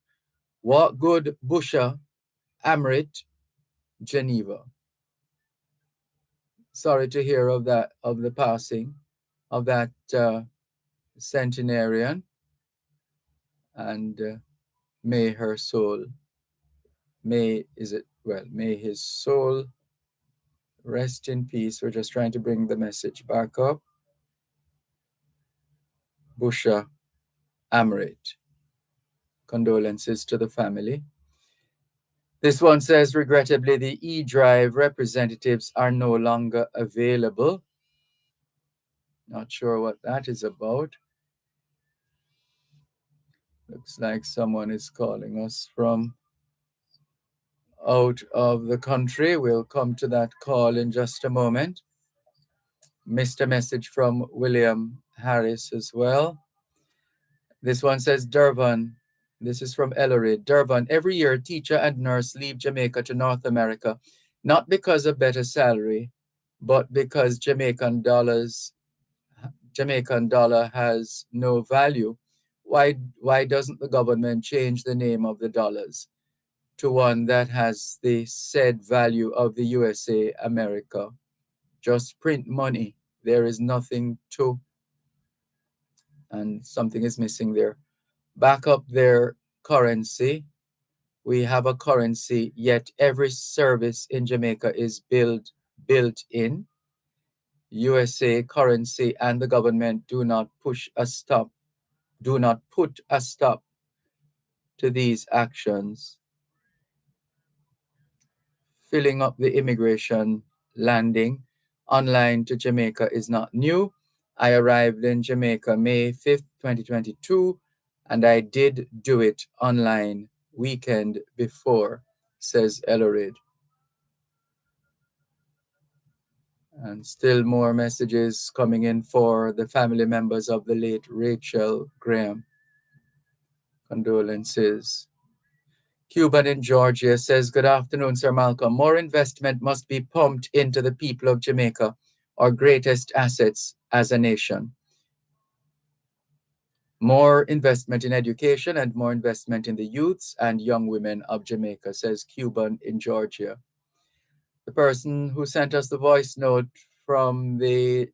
What good Busha, Amrit, Geneva. sorry to hear of the passing of that centenarian, and may his soul rest in peace. We're just trying to bring the message back up. Busha Amrit. Condolences to the family. This one says, regrettably, the eDrive representatives are no longer available. Not sure what that is about. Looks like someone is calling us from out of the country. We'll come to that call in just a moment. Missed a message from William Harris as well. This one says, Dervan. This is from Ellery. Dervan, every year, teacher and nurse leave Jamaica to North America, not because of better salary, but because Jamaican dollar has no value. Why doesn't the government change the name of the dollars to one that has the said value of the USA, America? Just print money. There is nothing to, and something is missing there. Back up their currency. We have a currency, yet every service in Jamaica is built in. USA currency and the government do not put a stop to these actions. Filling up the immigration landing online to Jamaica is not new. I arrived in Jamaica May 5th, 2022, and I did do it online weekend before, says Ellerid. And still more messages coming in for the family members of the late Rachel Graham. Condolences. Cuban in Georgia says, good afternoon, Sir Malcolm. More investment must be pumped into the people of Jamaica, our greatest assets as a nation. More investment in education and more investment in the youths and young women of Jamaica, says Cuban in Georgia. The person who sent us the voice note from the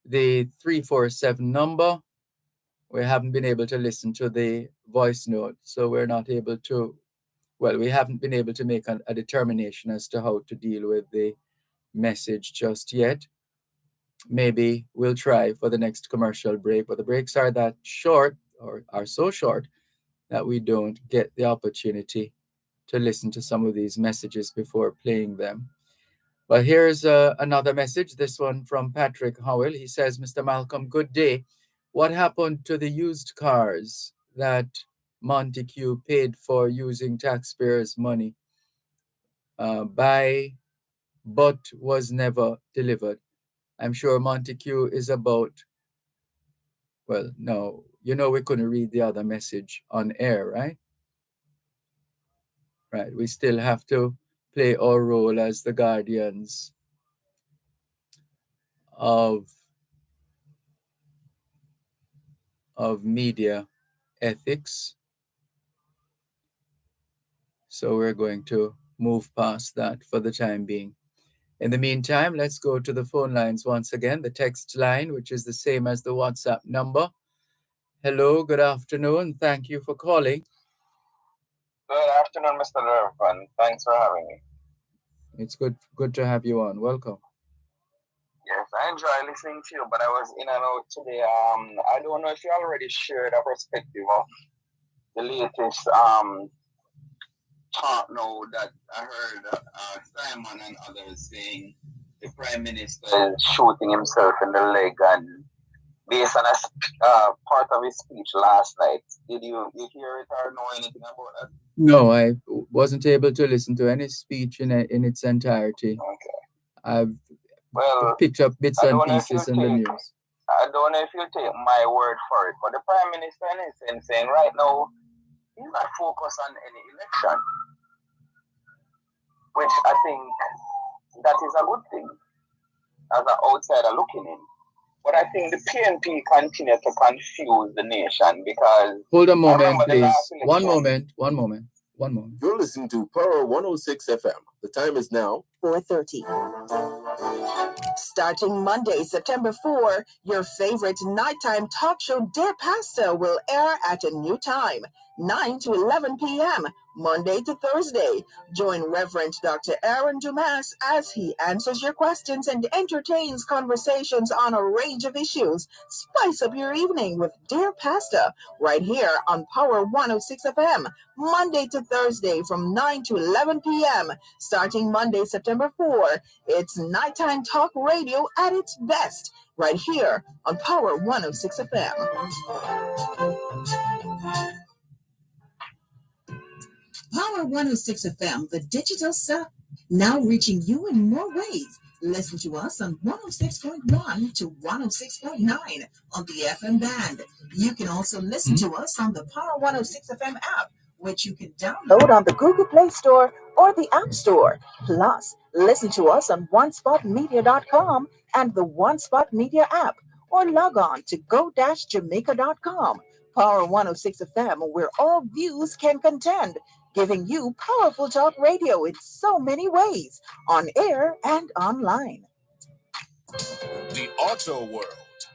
347 number, we haven't been able to listen to the voice note, so we haven't been able to make a determination as to how to deal with the message just yet. Maybe we'll try for the next commercial break, but the breaks are that short, or are so short, that we don't get the opportunity to listen to some of these messages before playing them. But here's another message, this one from Patrick Howell. He says, Mr. Malcolm, good day. What happened to the used cars that Montague paid for using taxpayers' money but was never delivered? I'm sure Montague is about, well, no, we couldn't read the other message on air, right? Right, we still have to play our role as the guardians of media ethics. So we're going to move past that for the time being. In the meantime, let's go to the phone lines once again. The text line, which is the same as the WhatsApp number. Hello, good afternoon. Thank you for calling. Good afternoon, Mr. Dervan. Thanks for having me. It's good to have you on. Welcome. Yes, I enjoy listening to you, but I was in and out today. I don't know if you already shared a perspective of the latest talk now that I heard Simon and others saying the Prime Minister is shooting himself in the leg, and based on a part of his speech last night. Did you hear it or know anything about that? No, I wasn't able to listen to any speech in its entirety. Okay. I've picked up bits and pieces in the news. I don't know if you take my word for it, but the Prime Minister is saying right now he's not focused on any election, which I think that is a good thing as an outsider looking in. But I think the PNP continue to confuse the nation because... Hold a moment, please. One moment. You're listening to Power 106 FM. The time is now 4:30. Starting Monday, September 4, your favorite nighttime talk show, Dear Pastor, will air at a new time, 9 to 11 p.m., Monday to Thursday. Join Reverend Dr. Aaron Dumas as he answers your questions and entertains conversations on a range of issues. Spice up your evening with Dear Pastor right here on Power 106 FM, Monday to Thursday from 9 to 11 p.m. Starting Monday, September 4, it's nighttime talk radio at its best right here on Power 106 FM. Power 106 FM, the digital set, now reaching you in more ways. Listen to us on 106.1 to 106.9 on the FM band. You can also listen to us on the Power 106 FM app, which you can download on the Google Play Store or the App Store. Plus, listen to us on onespotmedia.com and the One Spot Media app, or log on to go-jamaica.com. Power 106 FM, where all views can contend, giving you powerful talk radio in so many ways, on air and online. The Auto World.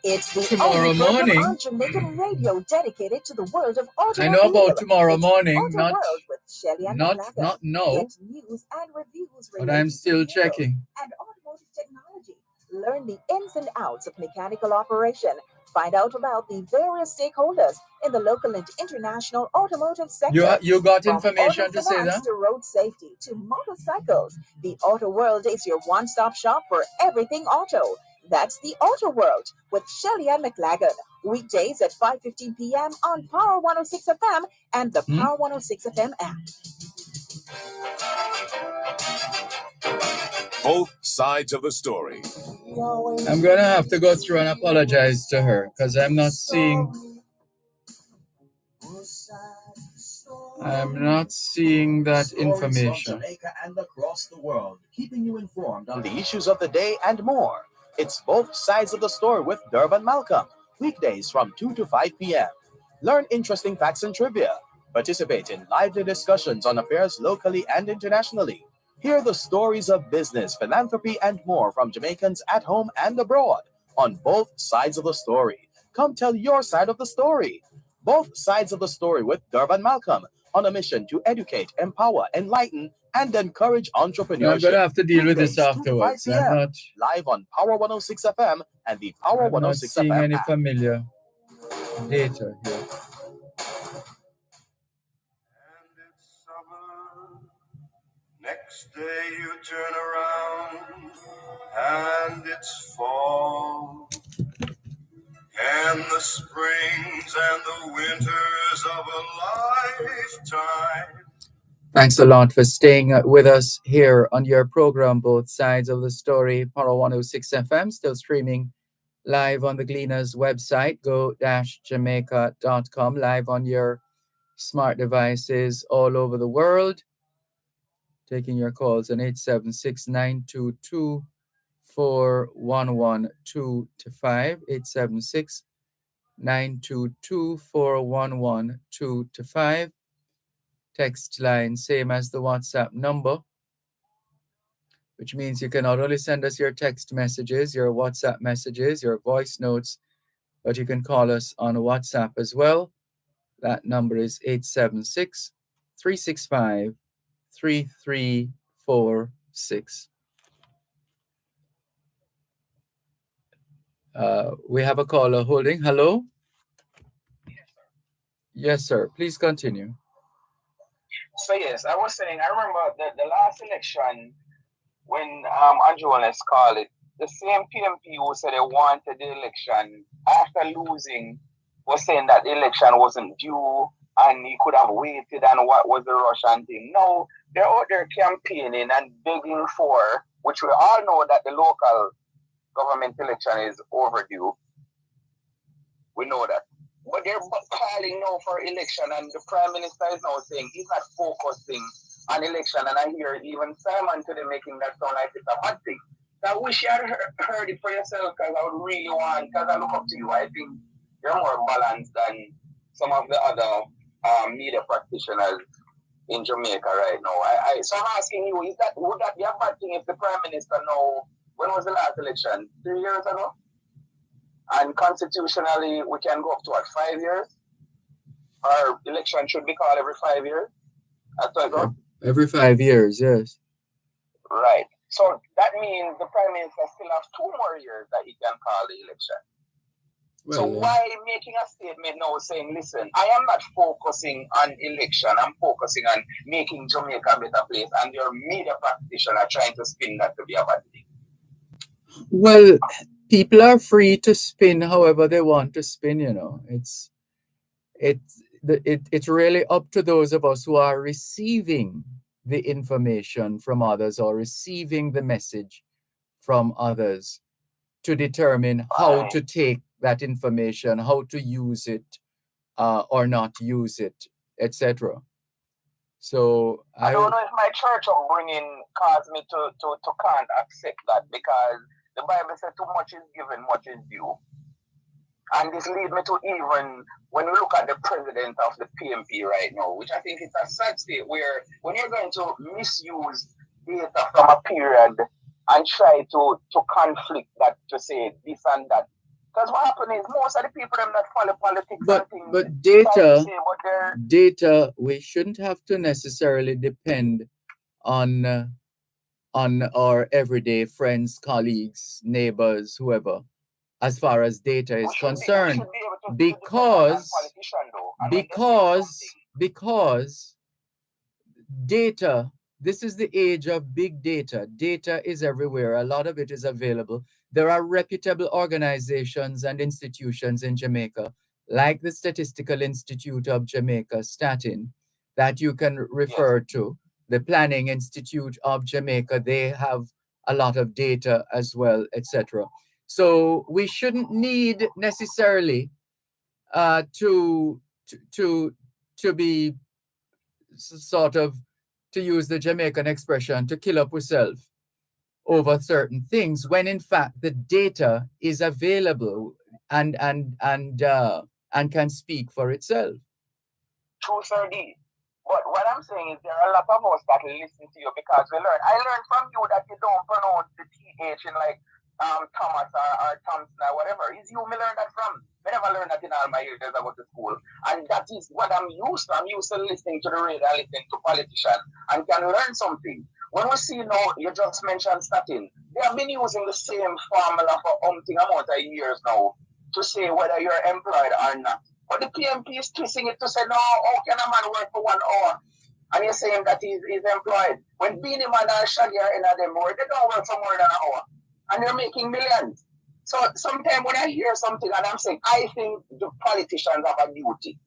It's the Tomorrow only program morning. on Jamaican radio dedicated to the world of automobile. I know about tomorrow morning, Auto not World with Shelly and not McLagan. not now, Get news and reviews but I'm still checking. and automotive technology. Learn the ins and outs of mechanical operation. Find out about the various stakeholders in the local and international automotive sector. You got From information auto to say finance that? to road safety to motorcycles, the Auto World is your one-stop shop for everything auto. That's the Auto World with Shelly and McLagan. Weekdays at 5:15 p.m. on Power 106 FM and the Power 106 FM app. Both sides of the story. I'm gonna have to go through and apologize to her because I'm not seeing that information. Jamaica and across the world, keeping you informed on the issues of the day and more. It's Both Sides of the Story with Dervan Malcolm, weekdays from 2 to 5 p.m. Learn interesting facts and trivia. Participate in lively discussions on affairs locally and internationally. Hear the stories of business, philanthropy, and more from Jamaicans at home and abroad on Both Sides of the Story. Come tell your side of the story. Both Sides of the Story with Dervan Malcolm, on a mission to educate, empower, enlighten, and encourage entrepreneurship. I'm gonna have to deal with this Weekdays, 2 to 5 afterwards. p.m., I'm not live on Power 106 FM and the Power I'm not 106 seeing FM any app. familiar data here. Next day you turn around and it's fall. And the springs and the winters of a lifetime. Thanks a lot for staying with us here on your program, Both Sides of the Story, Power 106 FM, still streaming live on the Gleaners website, go-jamaica.com, live on your smart devices all over the world. Taking your calls on 876-922-4112 to 5, 876-922-4112 to 5. Text line, same as the WhatsApp number, which means you can not only send us your text messages, your WhatsApp messages, your voice notes, but you can call us on WhatsApp as well. That number is 876-365-3346. We have a caller holding. Hello? Yes, sir. Please continue. So yes, I was saying, I remember the last election when Andrew Wallace called it, the same PMP who said they wanted the election after losing was saying that the election wasn't due and he could have waited and what was the Russian thing. No, they're out there campaigning and begging for, which we all know that the local government election is overdue. We know that. But they're calling now for election, and the Prime Minister is now saying he's not focusing on election. And I hear even Simon today making that sound like it's a bad thing. So I wish you had heard it for yourself, because I would really want, because I look up to you. I think you're more balanced than some of the other media practitioners in Jamaica right now. So I'm asking you, would that be a bad thing if the Prime Minister now when was the last election? 3 years ago? And constitutionally, we can go up to what, 5 years? Our election should be called every 5 years. That's what I got. Every 5 years, yes. Right. So that means the Prime Minister still has 2 more years that he can call the election. Well, so why making a statement now saying, listen, I am not focusing on election, I'm focusing on making Jamaica a better place, and your media practitioner trying to spin that to be a bad thing? Well, people are free to spin however they want to spin, you know. It's really up to those of us who are receiving the information from others or receiving the message from others to determine how to take that information, how to use it or not use it, etc. So I don't know if my church upbringing caused me to can't accept that, because the Bible says too much is given, much is due. And this leads me to even when we look at the president of the PMP right now, which I think is a sad state where when you're going to misuse data from a period and try to conflict that to say this and that. Because what happens is most of the people that follow politics but data, we shouldn't have to necessarily depend on our everyday friends, colleagues, neighbors, whoever, as far as data is concerned, because data, this is the age of big data. Data is everywhere. A lot of it is available. There are reputable organizations and institutions in Jamaica, like the Statistical Institute of Jamaica, Statin, that you can refer to. The Planning Institute of Jamaica, they have a lot of data as well, etc. So we shouldn't need necessarily to be sort of, to use the Jamaican expression, to kill up yourself over certain things, when in fact the data is available and can speak for itself. True, sir, D. But what I'm saying is there are a lot of us that listen to you because we learn. I learned from you that you don't pronounce the TH in like Thomas or Thompson or whatever. It's you me learn that from. I never learned that in all my years I go to school. And that is what I'm used to. I'm used to listening to the radio, listening to politicians, and can learn something. When we see now, you just mentioned Statin, they have been using the same formula for umpteen amount of years now to say whether you're employed or not. But the PMP is twisting it to say, no, how can a man work for 1 hour? And you're saying that he's employed. When Beanie Man and Shaggy are in them work, they don't work for more than an hour. And they're making millions. So sometimes when I hear something and I'm saying, I think the politicians have a duty.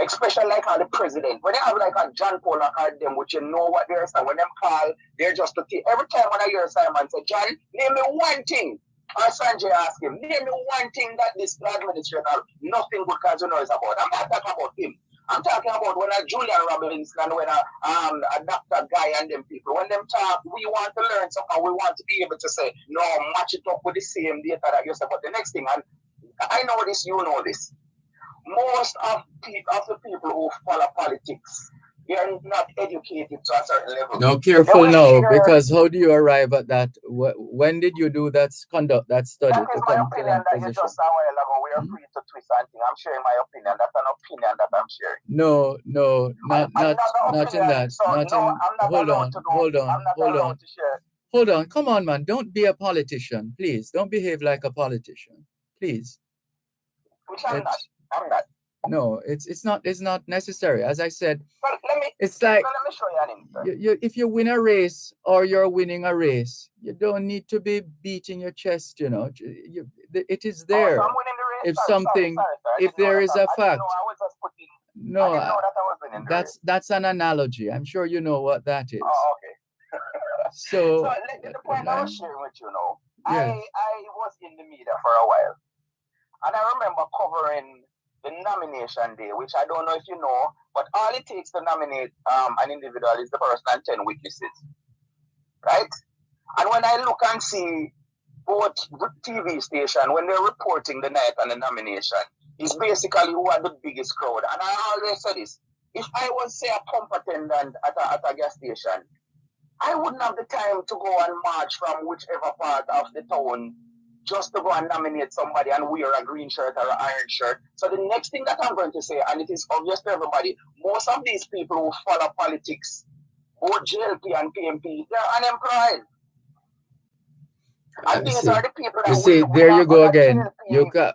Especially like on the president. When they have like a John Pollock or them, which you know what they're saying. When them call, they're just to take. Every time when I hear Simon say, John, name me one thing. Or Sanjay ask him, name me one thing that this administration have nothing good cause you know is about. I'm not talking about him. I'm talking about when a Julian Robinson, when a Dr. Guy and them people, when them talk, we want to learn something, we want to be able to say, no, match it up with the same data that you said. But the next thing, and I know this, you know this, most of the people who follow politics, they are not educated to a certain level. Now, careful now, because how do you arrive at that? When did you conduct that study? That is my opinion that you just a while ago. We are free to twist and thing. I'm sharing my opinion. That's an opinion that I'm sharing. No, not in that. So, not no, in. I'm not allowed to do. I'm not allowed to share. Hold on, come on, man. Don't be a politician, please. Don't behave like a politician, please. Which I'm not. No, it's not necessary. As I said, it's let like me show you an if you win a race or you're winning a race, you don't need to be beating your chest. You know, it is there. So I'm winning the race. If something, if there is a fact, no, that's an analogy. I'm sure you know what that is. Oh, okay. So the point I was sharing with you now, yes. I was in the media for a while, and I remember covering the nomination day, which I don't know if you know, but all it takes to nominate an individual is the person and 10 witnesses, right? And when I look and see both TV station, when they're reporting the night and the nomination, it's basically who are the biggest crowd. And I always say this, if I was, say, a pump attendant at a gas station, I wouldn't have the time to go and march from whichever part of the town just to go and nominate somebody and wear a green shirt or an iron shirt. So the next thing that I'm going to say, and it is obvious to everybody, most of these people who follow politics, both JLP and PMP, they're unemployed. And these are the people that you see, there you go again. JLP.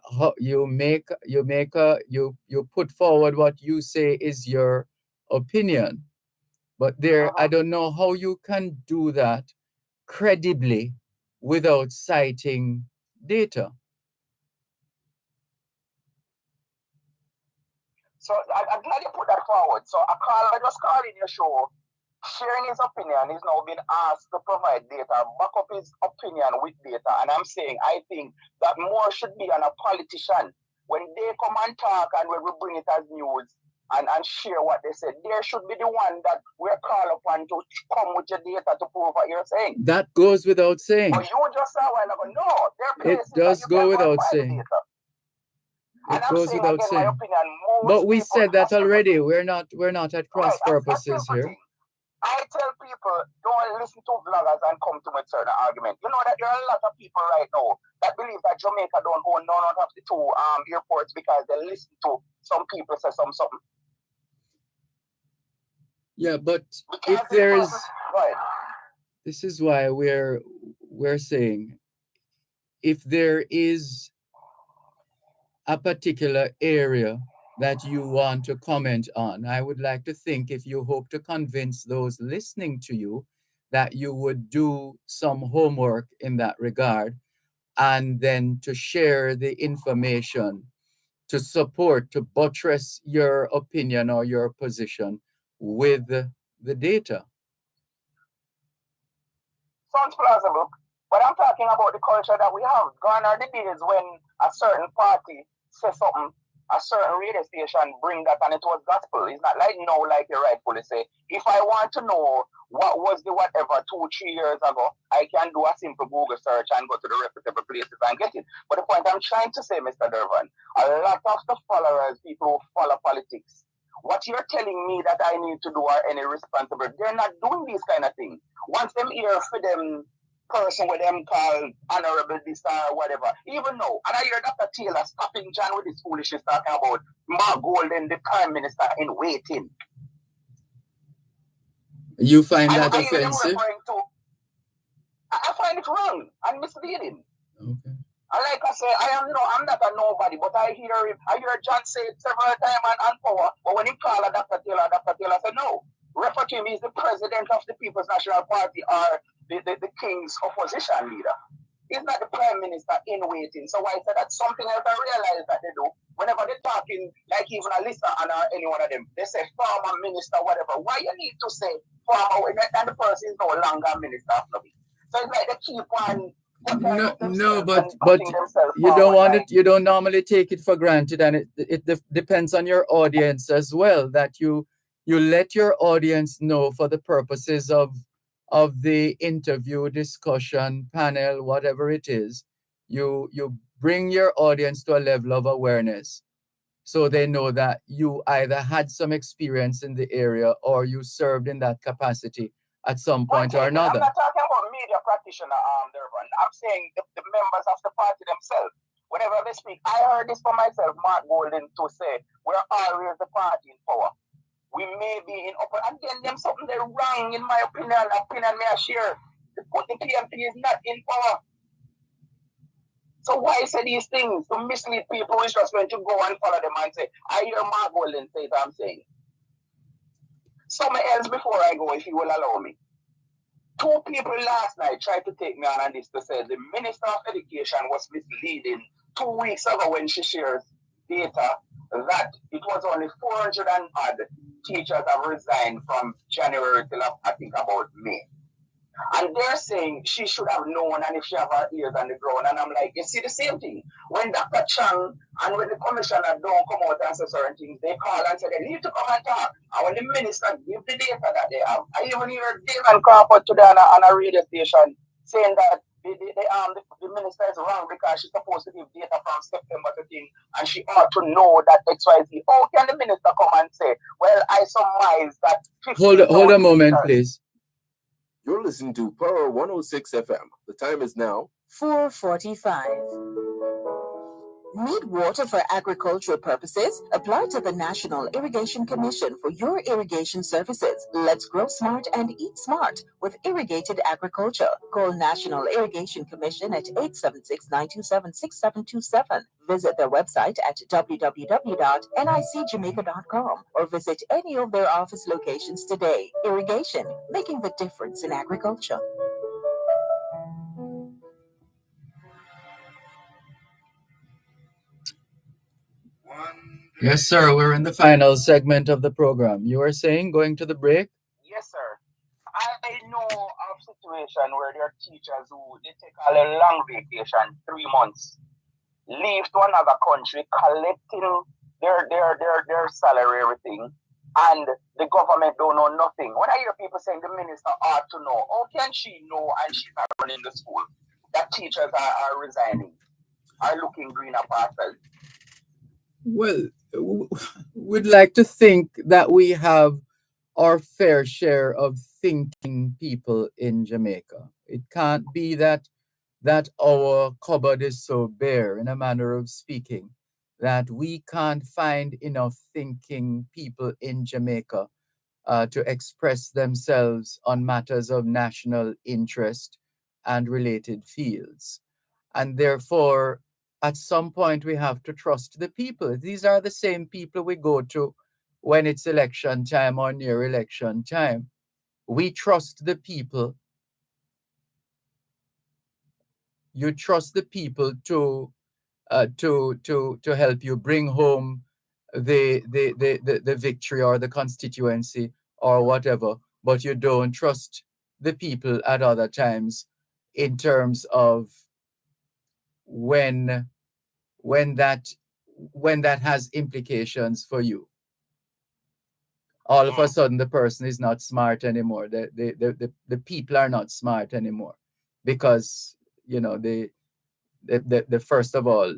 You put forward what you say is your opinion, but there, I don't know how you can do that credibly without citing data. So I'm glad you put that forward. So a caller just called in your show, sharing his opinion. He's now been asked to provide data, back up his opinion with data. And I'm saying, I think that more should be on a politician. When they come and talk and when we bring it as news and share what they said, there should be the one that we're called upon to come with your data to prove what you're saying. That goes without saying. But you just said a while ago, no, there are it does go without saying. It goes without saying. But we said that already. We're not at cross purposes here. I tell people, don't listen to vloggers and come to a certain argument. You know that there are a lot of people right now that believe that Jamaica don't own none of the two airports because they listen to some people say something. Yeah, but if there's, this is why we're saying, if there is a particular area that you want to comment on, I would like to think, if you hope to convince those listening to you, that you would do some homework in that regard, and then to share the information to support, to buttress your opinion or your position with the data. Sounds plausible, but I'm talking about the culture that we have. Gone are the days when a certain party says something, a certain radio station bring that, and it was gospel. It's not like now, like you rightfully say. If I want to know what was the whatever 2-3 years ago, I can do a simple Google search and go to the reputable places and get it. But the point I'm trying to say, Mr. Dervan, a lot of the followers, people who follow politics, what you're telling me that I need to do are any responsible, they're not doing these kind of things. Once them hear for them person with them called honorable this or whatever, even though, and I hear Dr. Taylor stopping John with this foolishness talking about Mark Golden, the Prime Minister, in waiting. You find that offensive? I find it wrong and misleading. Okay. And like I say, I'm not a nobody, but I hear John say it several times and power. But when he called Dr. Taylor said, no, refer to him, he's the president of the People's National Party or the king's opposition leader. He's not the prime minister in waiting. So I said that's something else I realize that they do. Whenever they're talking, like even Alyssa and any one of them, they say former minister, whatever. Why you need to say former, and the person is no longer minister of Nabi. So it's like they keep on. No, but you don't want it. You don't normally take it for granted, and it depends on your audience as well. That you let your audience know for the purposes of the interview, discussion, panel, whatever it is. You bring your audience to a level of awareness, so they know that you either had some experience in the area or you served in that capacity at some point or another. I'm not talking about media practitioner, Dervan. I'm saying the members of the party themselves. Whenever they speak, I heard this for myself, Mark Golden, to say, we're always the party in power. We may be in upper, and then them something they're wrong, in my opinion may I share. The PMP is not in power. So why say these things? To mislead people who is just going to go and follow them and say, I hear Mark Golden say that I'm saying. Somewhere else before I go, if you will allow me. 2 people last night tried to take me on this to say the Minister of Education was misleading 2 weeks ago when she shares data that it was only 400 and odd teachers have resigned from January till I think about May. And they're saying she should have known, and if she have her ears on the ground. And I'm like, you see the same thing. When Dr. Chang and when the commissioner don't come out and say certain things, they call and say they need to come and talk. And when the minister give the data that they have, I even hear Dervan Crawford today on a radio station saying that the minister is wrong because she's supposed to give data from September to thing, and she ought to know that XYZ. How can the minister come and say, well, I surmise that... Hold a moment, please. You're listening to Power 106 FM. The time is now 4:45. Need water for agricultural purposes? Apply to the National Irrigation Commission for your irrigation services. Let's grow smart and eat smart with irrigated agriculture. Call National Irrigation Commission at 876-927-6727. Visit their website at www.nicjamaica.com or visit any of their office locations today. Irrigation, making the difference in agriculture. Yes, sir. We're in the final segment of the program. You were saying going to the break? Yes, sir. I know of situation where there are teachers who they take a long vacation, 3 months, leave to another country, collecting their salary, everything, and the government don't know nothing. When I hear people saying the minister ought to know, how can she know and she's not running the school? That teachers are resigning, are looking greener pastures. Well, we'd like to think that we have our fair share of thinking people in Jamaica. It can't be that our cupboard is so bare, in a manner of speaking, that we can't find enough thinking people in Jamaica to express themselves on matters of national interest and related fields. And therefore, at some point, we have to trust the people. These are the same people we go to when it's election time or near election time. We trust the people. You trust the people to help you bring home the victory or the constituency or whatever, but you don't trust the people at other times in terms of when that has implications for you. All of a sudden the person is not smart anymore. The people are not smart anymore because the first of all,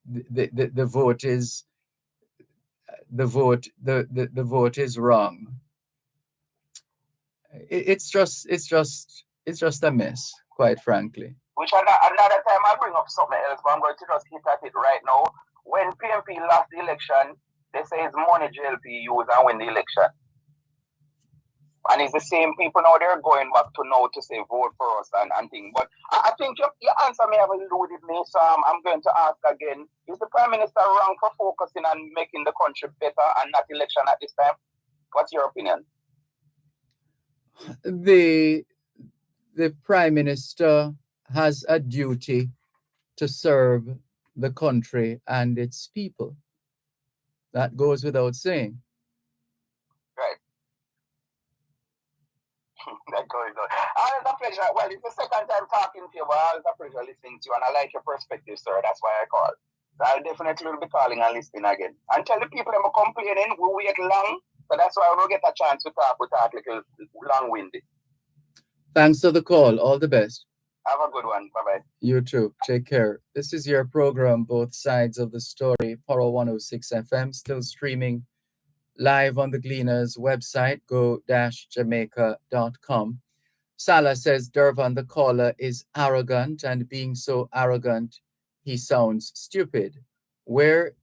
the vote is the vote is wrong. It's just a mess, quite frankly. Which another time I'll bring up something else, but I'm going to just hit at it right now. When PMP lost the election, they say it's money JLP used and win the election. And it's the same people now, they're going back to now to say vote for us and things. But I think your answer may have eluded me, so I'm going to ask again. Is the Prime Minister wrong for focusing on making the country better and not election at this time? What's your opinion? The Prime Minister has a duty to serve the country and its people. That goes without saying. Right. That goes on. Always a pleasure. Well, it's the second time talking to you, but always a pleasure listening to you, and I like your perspective, sir. That's why I called. So I'll definitely be calling and listening again. And tell the people that are complaining, we wait long, so that's why we don't get a chance to talk. We talk a little long-winded. Thanks for the call. All the best. Have a good one. Bye-bye. You too. Take care. This is your program, Both Sides of the Story, Power 106 FM, still streaming live on the Gleaners website, go-jamaica.com. Salah says Dervan, the caller, is arrogant, and being so arrogant, he sounds stupid. Where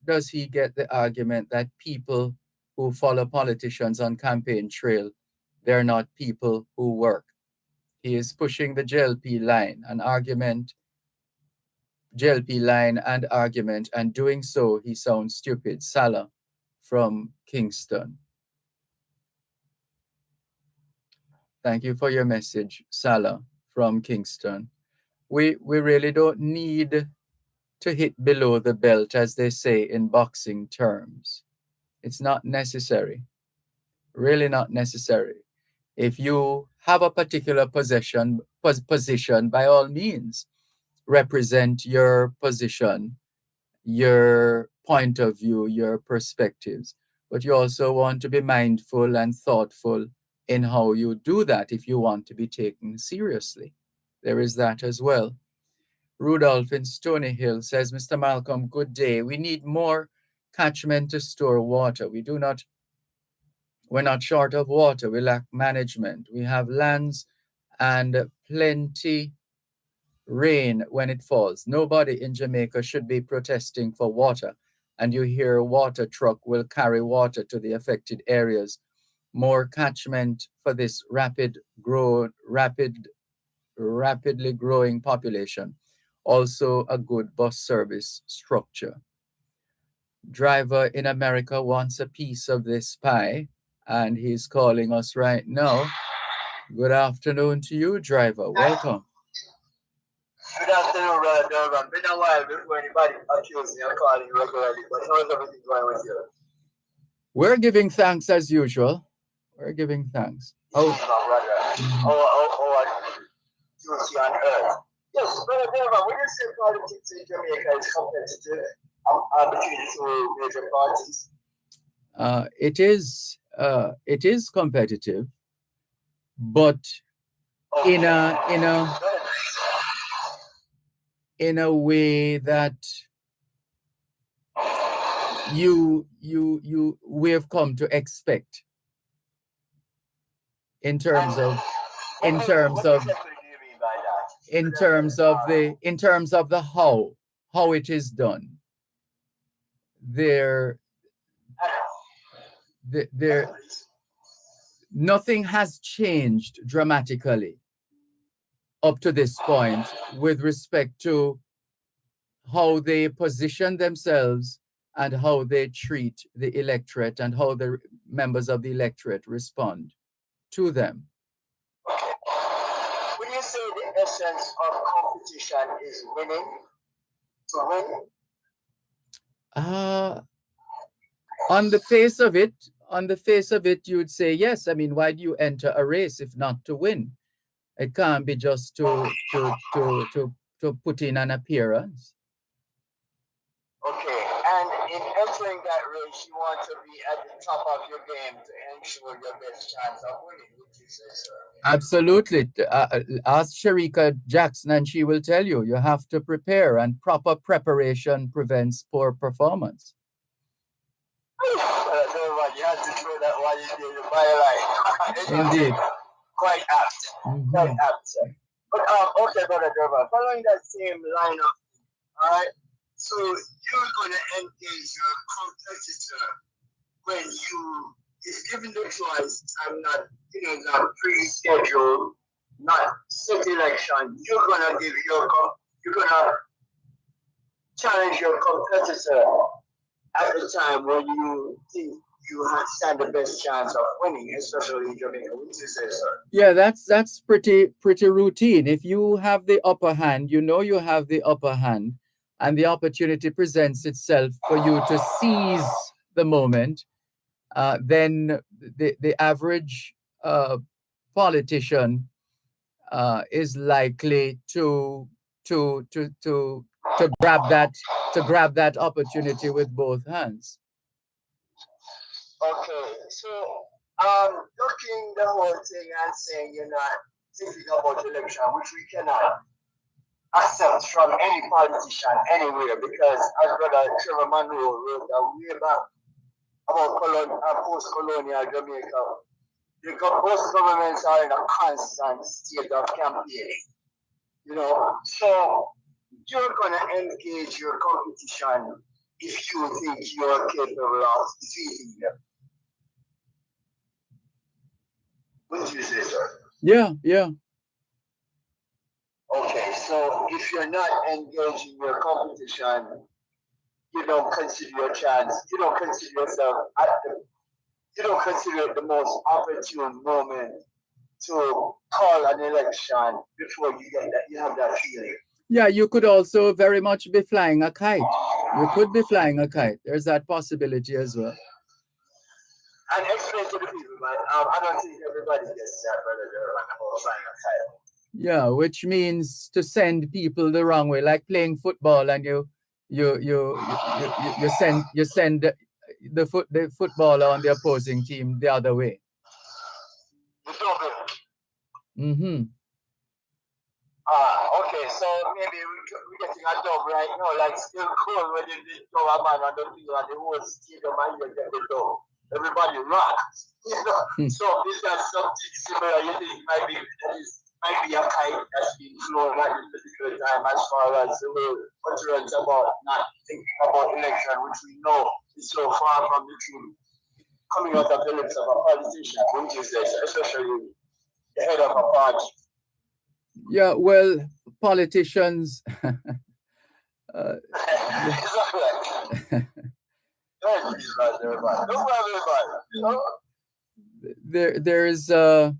does he get the argument that people who follow politicians on campaign trail, they're not people who work? He is pushing the JLP line and argument, and doing so, he sounds stupid. Salah from Kingston. Thank you for your message, Salah from Kingston. We really don't need to hit below the belt, as they say in boxing terms. It's not necessary. Really not necessary. If you have a particular position, by all means, represent your position, your point of view, your perspectives. But you also want to be mindful and thoughtful in how you do that if you want to be taken seriously. There is that as well. Rudolph in Stony Hill says, Mr. Malcolm, good day. We need more catchment to store water. We do not We're not short of water. We lack management. We have lands and plenty rain when it falls. Nobody in Jamaica should be protesting for water. And you hear a water truck will carry water to the affected areas. More catchment for this rapidly growing population. Also a good bus service structure. Driver in America wants a piece of this pie, and he's calling us right now. Good afternoon to you, driver. Welcome. Good afternoon, Brother Dervan. Been a while before anybody accused me of calling regularly, but how's everything going with you? We're giving thanks as usual. We're giving thanks. Oh, brother. Our duty on earth. Yes, Brother Dervan, when you say politics in Jamaica is competitive between two major parties? It is competitive, but in a way that we have come to expect in terms of the how it is done. Nothing has changed dramatically up to this point with respect to how they position themselves and how they treat the electorate and how the members of the electorate respond to them. Would you say the essence of competition is winning? To win? On the face of it, you would say yes. I mean, why do you enter a race if not to win? It can't be just to put in an appearance. Okay, and in entering that race, you want to be at the top of your game to ensure your best chance of winning, would you say, sir? Absolutely. Ask Sharika Jackson and she will tell you, you have to prepare, and proper preparation prevents poor performance. You had to throw that while you did your byline. Indeed. Quite apt. Mm-hmm. Quite apt, sir. But, okay, Brother Dervan, following that same line of, all right, so you're going to engage your competitor when you, if given the choice, I'm not, not pre-scheduled, not set election, you're going to challenge your competitor at the time when you think you stand the best chance of winning, especially in Jamaica. Would you say, sir? Yeah, that's pretty routine. If you have the upper hand, you have the upper hand, and the opportunity presents itself for you to seize the moment, then the average politician is likely to grab that opportunity with both hands. Okay, so looking the whole thing and saying you're not thinking about election, which we cannot accept from any politician anywhere, because as Brother Trevor Monroe wrote that way back about post-colonial Jamaica, most governments are in a constant state of campaigning. So you're going to engage your competition if you think you're capable of defeating them. Wouldn't you say, sir? Yeah. Okay, so if you're not engaging your competition, you don't consider your chance, you don't consider it the most opportune moment to call an election before you have that feeling. Yeah, you could also very much be flying a kite. You could be flying a kite. There's that possibility as well. And explain to the people, man. I don't think everybody gets that, brother. About flying a kite. Yeah, which means to send people the wrong way, like playing football, and you send the footballer on the opposing team the other way. Mm-hmm. Okay, so maybe we're getting a dub right now, like still cool when you did throw a man on the field and the whole stadium and you get the dub. everybody rocks. So is that something similar you think might be a kite that's being flown at this particular time as far as the whole utterance about not thinking about election, which we know is so far from the truth, coming out of the lips of a politician, which is especially the head of a party. Yeah, well, politicians. There is, as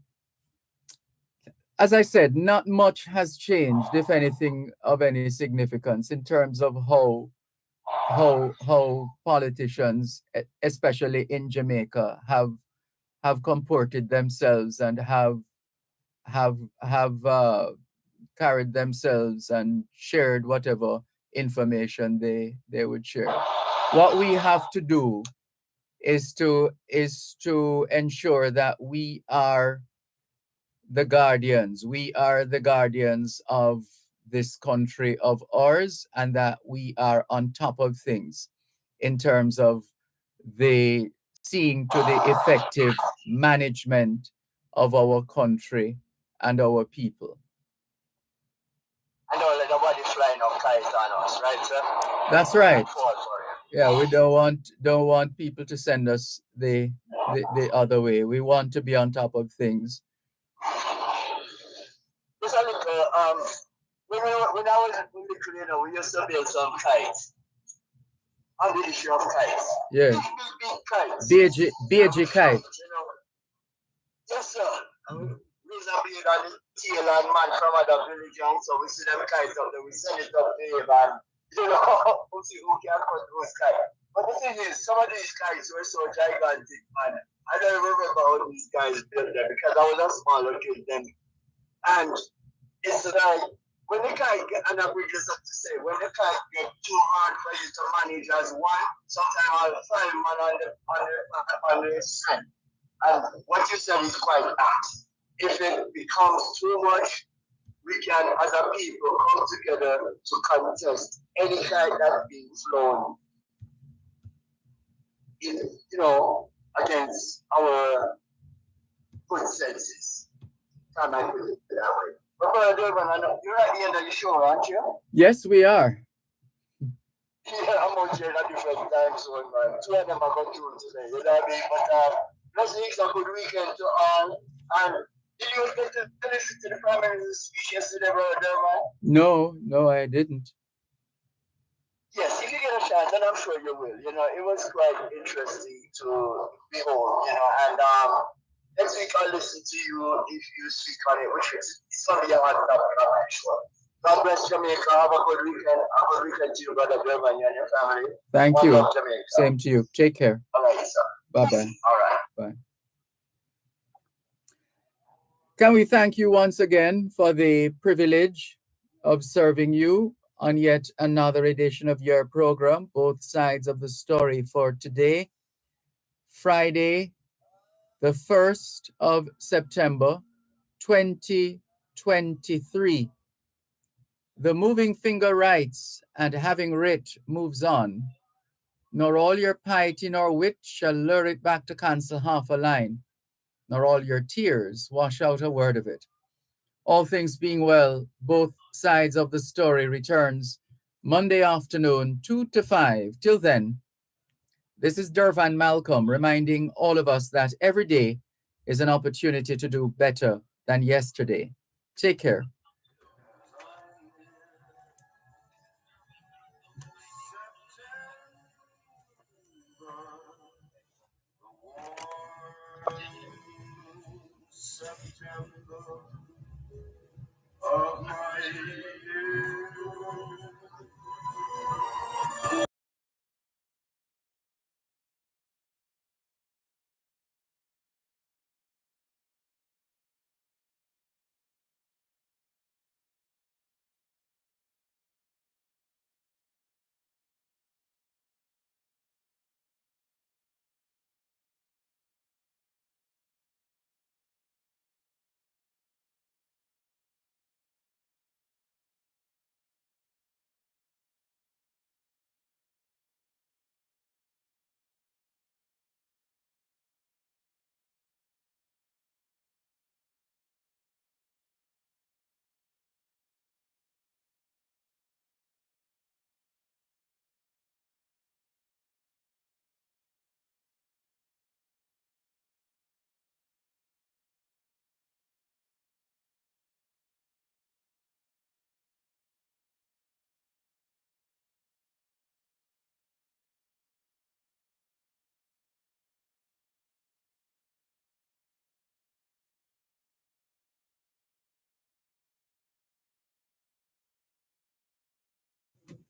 I said, not much has changed, if anything, of any significance in terms of how politicians, especially in Jamaica, have comported themselves and have carried themselves and shared whatever information they would share. What we have to do is to ensure that we are the guardians. We are the guardians of this country of ours, and that we are on top of things in terms of the seeing to the effective management of our country and our people. I know like nobody flying off kites on us, right, sir? That's right. Yeah, we don't want people to send us the other way. We want to be on top of things. Just a little, when I was little, we used to build some kites. On the issue of kites. Yeah. Big kites. BG kite. Yes, sir. Reason being on the tail and man from other villages, so we see them kites up there, we send it up there, and we see who can cut those kites. But the thing is, some of these kites were so gigantic, man. I don't remember how these guys built them because I was a smaller kid then. And it's like, when the kite get, and I bring this up to say, when the kite get too hard for you to manage as one, sometimes I'll find man on the strength. And what you said is quite apt. If it becomes too much, we can, as a people, come together to contest any kite that's being flown against our good senses. Can I put it that way? But Dervan, you're at the end of the show, aren't you? Yes, we are. Yeah, I'm out here at different time zone, man. Two of them are going through today. You know what I mean? But let's make a good weekend to all. And did you get to listen to the Prime Minister's speech yesterday, brother Dervan? No, I didn't. Yes, if you get a chance, and I'm sure you will. It was quite interesting to behold, and next week I'll listen to you if you speak on it, which is it's going to be a hot topic, I'm sure. God bless Jamaica. Have a good weekend. Have a good weekend to you, brother Dervan, and your family. Thank One you. love, Jamaica. Same to you. Take care. All right, sir. Bye-bye. All right. Bye. Can we thank you once again for the privilege of serving you on yet another edition of your program, Both Sides of the Story, for today, Friday, the 1st of September, 2023. The moving finger writes, and having writ moves on, nor all your piety nor wit shall lure it back to cancel half a line, nor all your tears wash out a word of it. All things being well, Both Sides of the Story returns Monday afternoon, 2 to 5. Till then, this is Dervan Malcolm reminding all of us that every day is an opportunity to do better than yesterday. Take care. September of my year.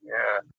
Yeah.